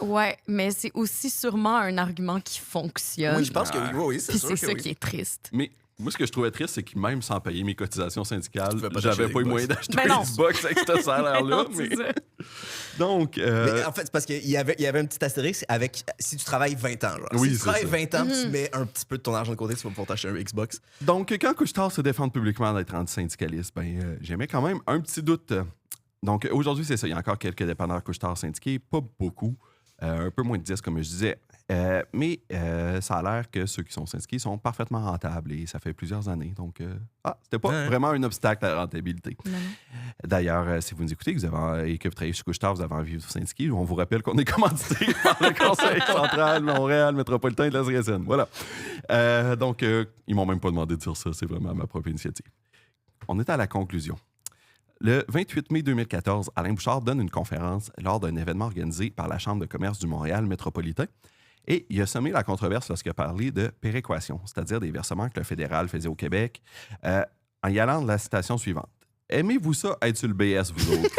[SPEAKER 3] Ouais, mais c'est aussi sûrement un argument qui fonctionne.
[SPEAKER 2] Oui, je pense que oui, c'est
[SPEAKER 3] Puis
[SPEAKER 2] sûr
[SPEAKER 3] c'est
[SPEAKER 2] que
[SPEAKER 3] ça
[SPEAKER 2] oui.
[SPEAKER 3] qui est triste.
[SPEAKER 1] Mais moi, ce que je trouvais triste, c'est que même sans payer mes cotisations syndicales,
[SPEAKER 2] Tu pouvais pas
[SPEAKER 1] j'avais
[SPEAKER 2] t'acheter
[SPEAKER 1] pas eu
[SPEAKER 2] des
[SPEAKER 1] moyen
[SPEAKER 2] Xbox.
[SPEAKER 1] d'acheter un Xbox avec ce salaire-là.
[SPEAKER 3] Non, c'est ça.
[SPEAKER 1] Donc,
[SPEAKER 2] Mais en fait, c'est parce qu'il y avait un petit astérisque avec si tu travailles 20 ans. Genre.
[SPEAKER 1] Oui,
[SPEAKER 2] si tu
[SPEAKER 1] c'est
[SPEAKER 2] travailles
[SPEAKER 1] ça.
[SPEAKER 2] 20 ans, tu mets un petit peu de ton argent de côté, tu vas pouvoir t'acheter un Xbox.
[SPEAKER 1] Donc, quand Couche-Tard se défend publiquement d'être anti-syndicaliste, j'aimais quand même un petit doute. Donc, aujourd'hui, c'est ça. Il y a encore quelques dépanneurs Couche-Tard syndiqués, pas beaucoup. Un peu moins de 10, comme je disais. Mais ça a l'air que ceux qui sont syndiqués sont parfaitement rentables et ça fait plusieurs années. Donc, c'était pas vraiment un obstacle à la rentabilité.
[SPEAKER 3] Non.
[SPEAKER 1] D'ailleurs, si vous nous écoutez et que vous travaillez chez Couche-Tard, vous avez envie de vous syndiquer, on vous rappelle qu'on est commandité par le Conseil central, Montréal, métropolitain de la SRSN. Voilà. Donc, ils m'ont même pas demandé de dire ça. C'est vraiment ma propre initiative. On est à la conclusion. Le 28 mai 2014, Alain Bouchard donne une conférence lors d'un événement organisé par la Chambre de commerce du Montréal métropolitain et il a semé la controverse lorsqu'il a parlé de péréquation, c'est-à-dire des versements que le fédéral faisait au Québec, en y allant de la citation suivante. « Aimez-vous ça, être sur le BS, vous autres? »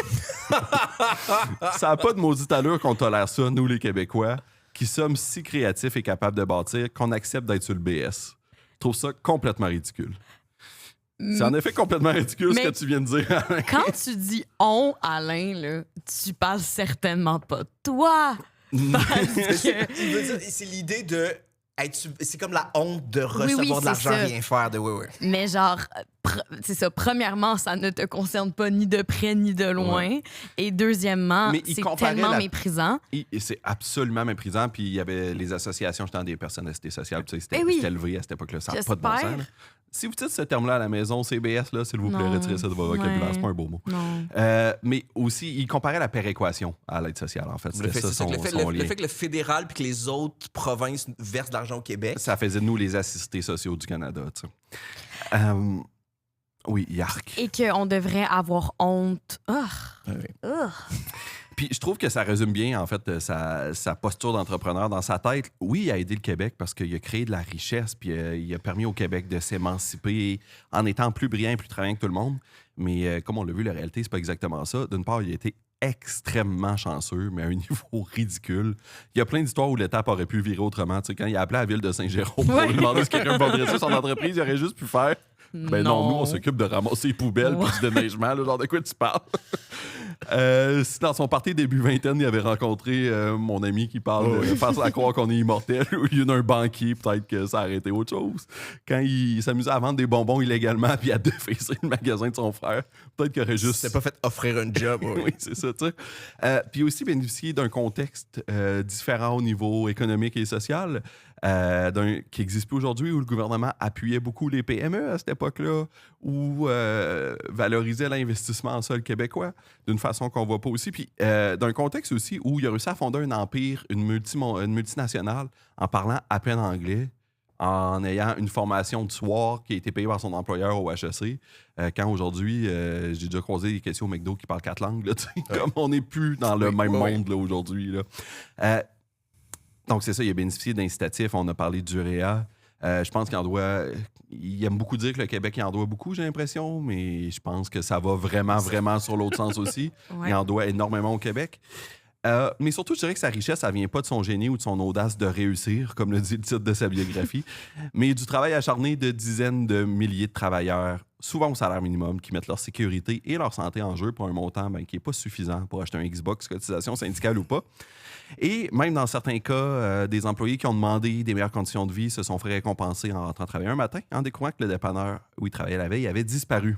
[SPEAKER 1] Ça n'a pas de maudite allure qu'on tolère ça, nous les Québécois, qui sommes si créatifs et capables de bâtir qu'on accepte d'être sur le BS. Je trouve ça complètement ridicule. C'est en effet complètement ridicule ce que tu viens de dire, Alain.
[SPEAKER 3] Quand tu dis « on », Alain, là, tu parles certainement pas de toi. Parce que...
[SPEAKER 2] C'est l'idée de... c'est comme la honte de recevoir de l'argent
[SPEAKER 3] ça.
[SPEAKER 2] rien faire.
[SPEAKER 3] Mais genre, c'est ça. Premièrement, ça ne te concerne pas ni de près ni de loin. Ouais. Et deuxièmement, c'est tellement méprisant.
[SPEAKER 1] Et c'est absolument méprisant. Puis il y avait les associations justement des personnalités sociales. C'était élevé à cette époque-là. Ça n'a pas de bon sens. Là. Si vous dites ce terme-là à la maison, CBS, là, s'il vous plaît, retirez ça de votre vocabulaire. C'est pas un beau mot. Mais aussi, il comparait la péréquation à l'aide sociale, en fait.
[SPEAKER 2] Le fait que le fédéral puis que les autres provinces versent de l'argent au Québec.
[SPEAKER 1] Ça faisait de nous les assistés sociaux du Canada, tu sais. Oui, yark.
[SPEAKER 3] Et qu'on devrait avoir honte.
[SPEAKER 1] Puis je trouve que ça résume bien, en fait, sa posture d'entrepreneur dans sa tête. Oui, il a aidé le Québec parce qu'il a créé de la richesse, puis il a permis au Québec de s'émanciper en étant plus brillant et plus travaillant que tout le monde. Mais comme on l'a vu, la réalité, c'est pas exactement ça. D'une part, il a été extrêmement chanceux, mais à un niveau ridicule. Il y a plein d'histoires où l'étape aurait pu virer autrement. Tu sais, quand il a appelé la ville de Saint-Jérôme pour lui demander si quelqu'un va dresser son entreprise, il aurait juste pu faire... Ben non, nous, on s'occupe de ramasser les poubelles puis du déneigement, là, genre de quoi tu parles? Si dans son party début vingtaine, il avait rencontré mon ami qui parle de faire à croire qu'on est immortel, ou il y a un banquier, peut-être que ça a arrêté autre chose. Quand il s'amusait à vendre des bonbons illégalement puis à défaisser le magasin de son frère, peut-être qu'il aurait juste...
[SPEAKER 2] C'était pas fait offrir un job.
[SPEAKER 1] Oui, c'est ça, tu sais. Puis aussi bénéficier d'un contexte différent au niveau économique et social, qui n'existe plus aujourd'hui, où le gouvernement appuyait beaucoup les PME à cette époque-là, ou valorisait l'investissement en sol québécois d'une façon qu'on ne voit pas aussi. Puis d'un contexte aussi où il a réussi à fonder un empire, une multinationale, en parlant à peine anglais, en ayant une formation de soir qui a été payée par son employeur au HEC. Quand aujourd'hui, j'ai déjà croisé des questions au McDo qui parlent 4 langues. Là, comme on n'est plus dans le même monde là, aujourd'hui. Là. Donc, c'est ça, il a bénéficié d'incitatifs. On a parlé du REA. Je pense qu'il en doit... Il aime beaucoup dire que le Québec, il en doit beaucoup, j'ai l'impression, mais je pense que ça va vraiment, vraiment sur l'autre sens aussi. Ouais. Il en doit énormément au Québec. Mais surtout, je dirais que sa richesse, ça vient pas de son génie ou de son audace de réussir, comme le dit le titre de sa biographie, mais du travail acharné de dizaines de milliers de travailleurs, souvent au salaire minimum, qui mettent leur sécurité et leur santé en jeu pour un montant qui n'est pas suffisant pour acheter un Xbox, cotisation syndicale ou pas. Et même dans certains cas, des employés qui ont demandé des meilleures conditions de vie se sont fait récompenser en rentrant travailler un matin en découvrant que le dépanneur où ils travaillaient la veille avait disparu.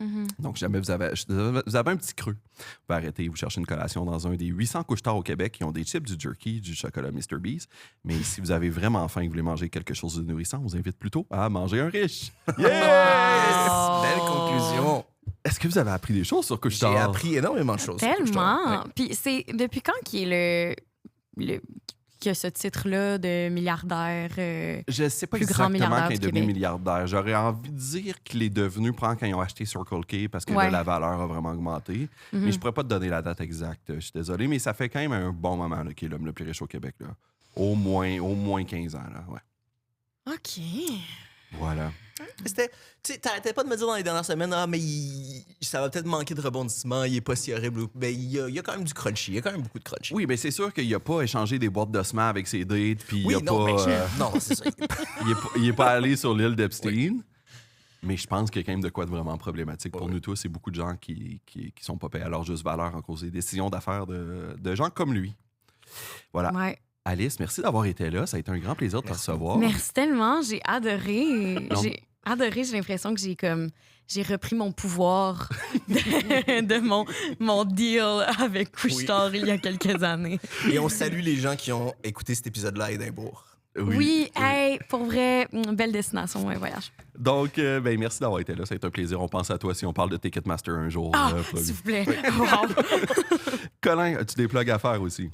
[SPEAKER 1] Mm-hmm. Donc, jamais vous avez un petit creux, vous pouvez arrêter, vous cherchez une collation dans un des 800 couche-tard au Québec qui ont des chips, du jerky, du chocolat Mr. Beast. Mais si vous avez vraiment faim et que vous voulez manger quelque chose de nourrissant, on vous invite plutôt à manger un riche.
[SPEAKER 2] Yes! Belle conclusion!
[SPEAKER 1] Est-ce que vous avez appris des choses sur couche-tard?
[SPEAKER 2] J'ai appris énormément de choses.
[SPEAKER 3] Tellement! Puis c'est depuis quand qu'il est qu'il y a ce titre-là de milliardaire,
[SPEAKER 1] je sais pas
[SPEAKER 3] plus grand
[SPEAKER 1] exactement quand il est devenu
[SPEAKER 3] Québec.
[SPEAKER 1] Milliardaire. J'aurais envie de dire qu'il est devenu, quand ils ont acheté Circle K, parce que là, la valeur a vraiment augmenté. Mm-hmm. Mais je pourrais pas te donner la date exacte. Je suis désolé, mais ça fait quand même un bon moment là, qu'il est l'homme le plus riche au Québec. Là. Au moins 15 ans. Là, ouais.
[SPEAKER 3] OK.
[SPEAKER 1] Voilà.
[SPEAKER 2] T'arrêtais pas de me dire dans les dernières semaines, mais ça va peut-être manquer de rebondissement, il est pas si horrible. Ben, il y a quand même du crunchy, il y a quand même beaucoup de crunchy.
[SPEAKER 1] Oui, mais c'est sûr qu'il a pas échangé des boîtes d'ossements avec ses dates, puis il a pas...
[SPEAKER 2] non, c'est ça.
[SPEAKER 1] il est pas allé sur l'île d'Epstein. Oui. Mais je pense qu'il y a quand même de quoi de vraiment problématique pour nous tous et beaucoup de gens qui sont pas payés à leur juste valeur en cause des décisions d'affaires de gens comme lui. Voilà.
[SPEAKER 3] Ouais.
[SPEAKER 1] Alice, merci d'avoir été là. Ça a été un grand plaisir de te recevoir.
[SPEAKER 3] Merci tellement. J'ai adoré.
[SPEAKER 1] Non.
[SPEAKER 3] J'ai adoré. J'ai l'impression que j'ai repris mon pouvoir de mon deal avec Couche-Tard il y a quelques années.
[SPEAKER 2] Et on salue les gens qui ont écouté cet épisode-là à Édimbourg.
[SPEAKER 3] Oui, hey, pour vrai, belle destination, un voyage.
[SPEAKER 1] Donc, merci d'avoir été là. Ça a été un plaisir. On pense à toi si on parle de Ticketmaster un jour.
[SPEAKER 3] S'il vous plaît. Wow.
[SPEAKER 1] Colin, as-tu des plugs à faire aussi?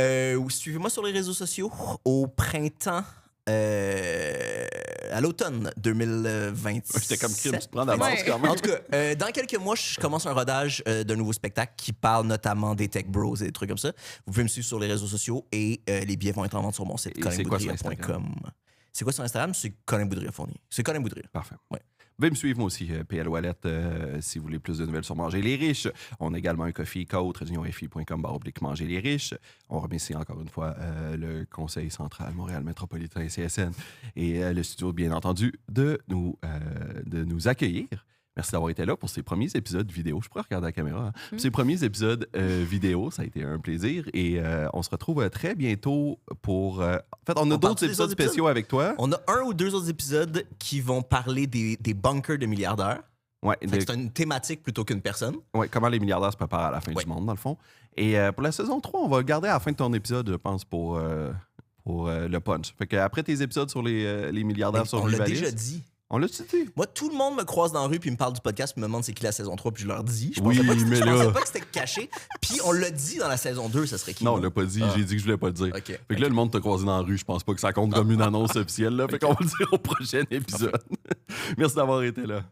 [SPEAKER 2] Suivez-moi sur les réseaux sociaux au printemps. À l'automne 2027.
[SPEAKER 1] J'étais comme crime, tu te prends d'avance quand même.
[SPEAKER 2] En tout cas, dans quelques mois, je commence un rodage d'un nouveau spectacle qui parle notamment des tech bros et des trucs comme ça. Vous pouvez me suivre sur les réseaux sociaux et les billets vont être en vente sur mon site colinboudria.com. C'est quoi sur Instagram? C'est Colin Boudria Fournier. C'est Colin Boudria.
[SPEAKER 1] Parfait.
[SPEAKER 2] Ouais.
[SPEAKER 1] Vous pouvez me suivre moi aussi, PL Wallet, si vous voulez plus de nouvelles sur Manger les riches. On a également un coffee code, unionfi.com/Manger les riches. On remercie encore une fois le Conseil central Montréal métropolitain CSN et le studio, bien entendu, de nous accueillir. Merci d'avoir été là pour ces premiers épisodes vidéo. Je pourrais regarder la caméra. Hein? Pour ces premiers épisodes vidéo, ça a été un plaisir. Et on se retrouve très bientôt pour... En fait, on a d'autres épisodes spéciaux avec toi.
[SPEAKER 2] On a 1 ou 2 autres épisodes qui vont parler des bunkers de milliardaires.
[SPEAKER 1] Ouais,
[SPEAKER 2] C'est une thématique plutôt qu'une personne.
[SPEAKER 1] Ouais, comment les milliardaires se préparent à la fin du monde, dans le fond. Et pour la saison 3, on va garder à la fin de ton épisode, je pense, pour le punch. Fait qu'après tes épisodes sur les milliardaires
[SPEAKER 2] On l'a
[SPEAKER 1] survivalistes...
[SPEAKER 2] déjà dit.
[SPEAKER 1] On l'a dit.
[SPEAKER 2] Moi, tout le monde me croise dans la rue puis me parle du podcast puis me demande c'est qui la saison 3 puis je leur dis. Je
[SPEAKER 1] Oui,
[SPEAKER 2] pensais
[SPEAKER 1] mais
[SPEAKER 2] pas que c'était caché. Puis on l'a dit dans la saison 2, ça serait qui?
[SPEAKER 1] Non, on l'a pas dit. J'ai dit que je voulais pas le dire.
[SPEAKER 2] OK.
[SPEAKER 1] Fait que là, le monde t'a croisé dans la rue. Je pense pas que ça compte comme une annonce officielle. Là. Fait qu'on va le dire au prochain épisode. Merci d'avoir été là.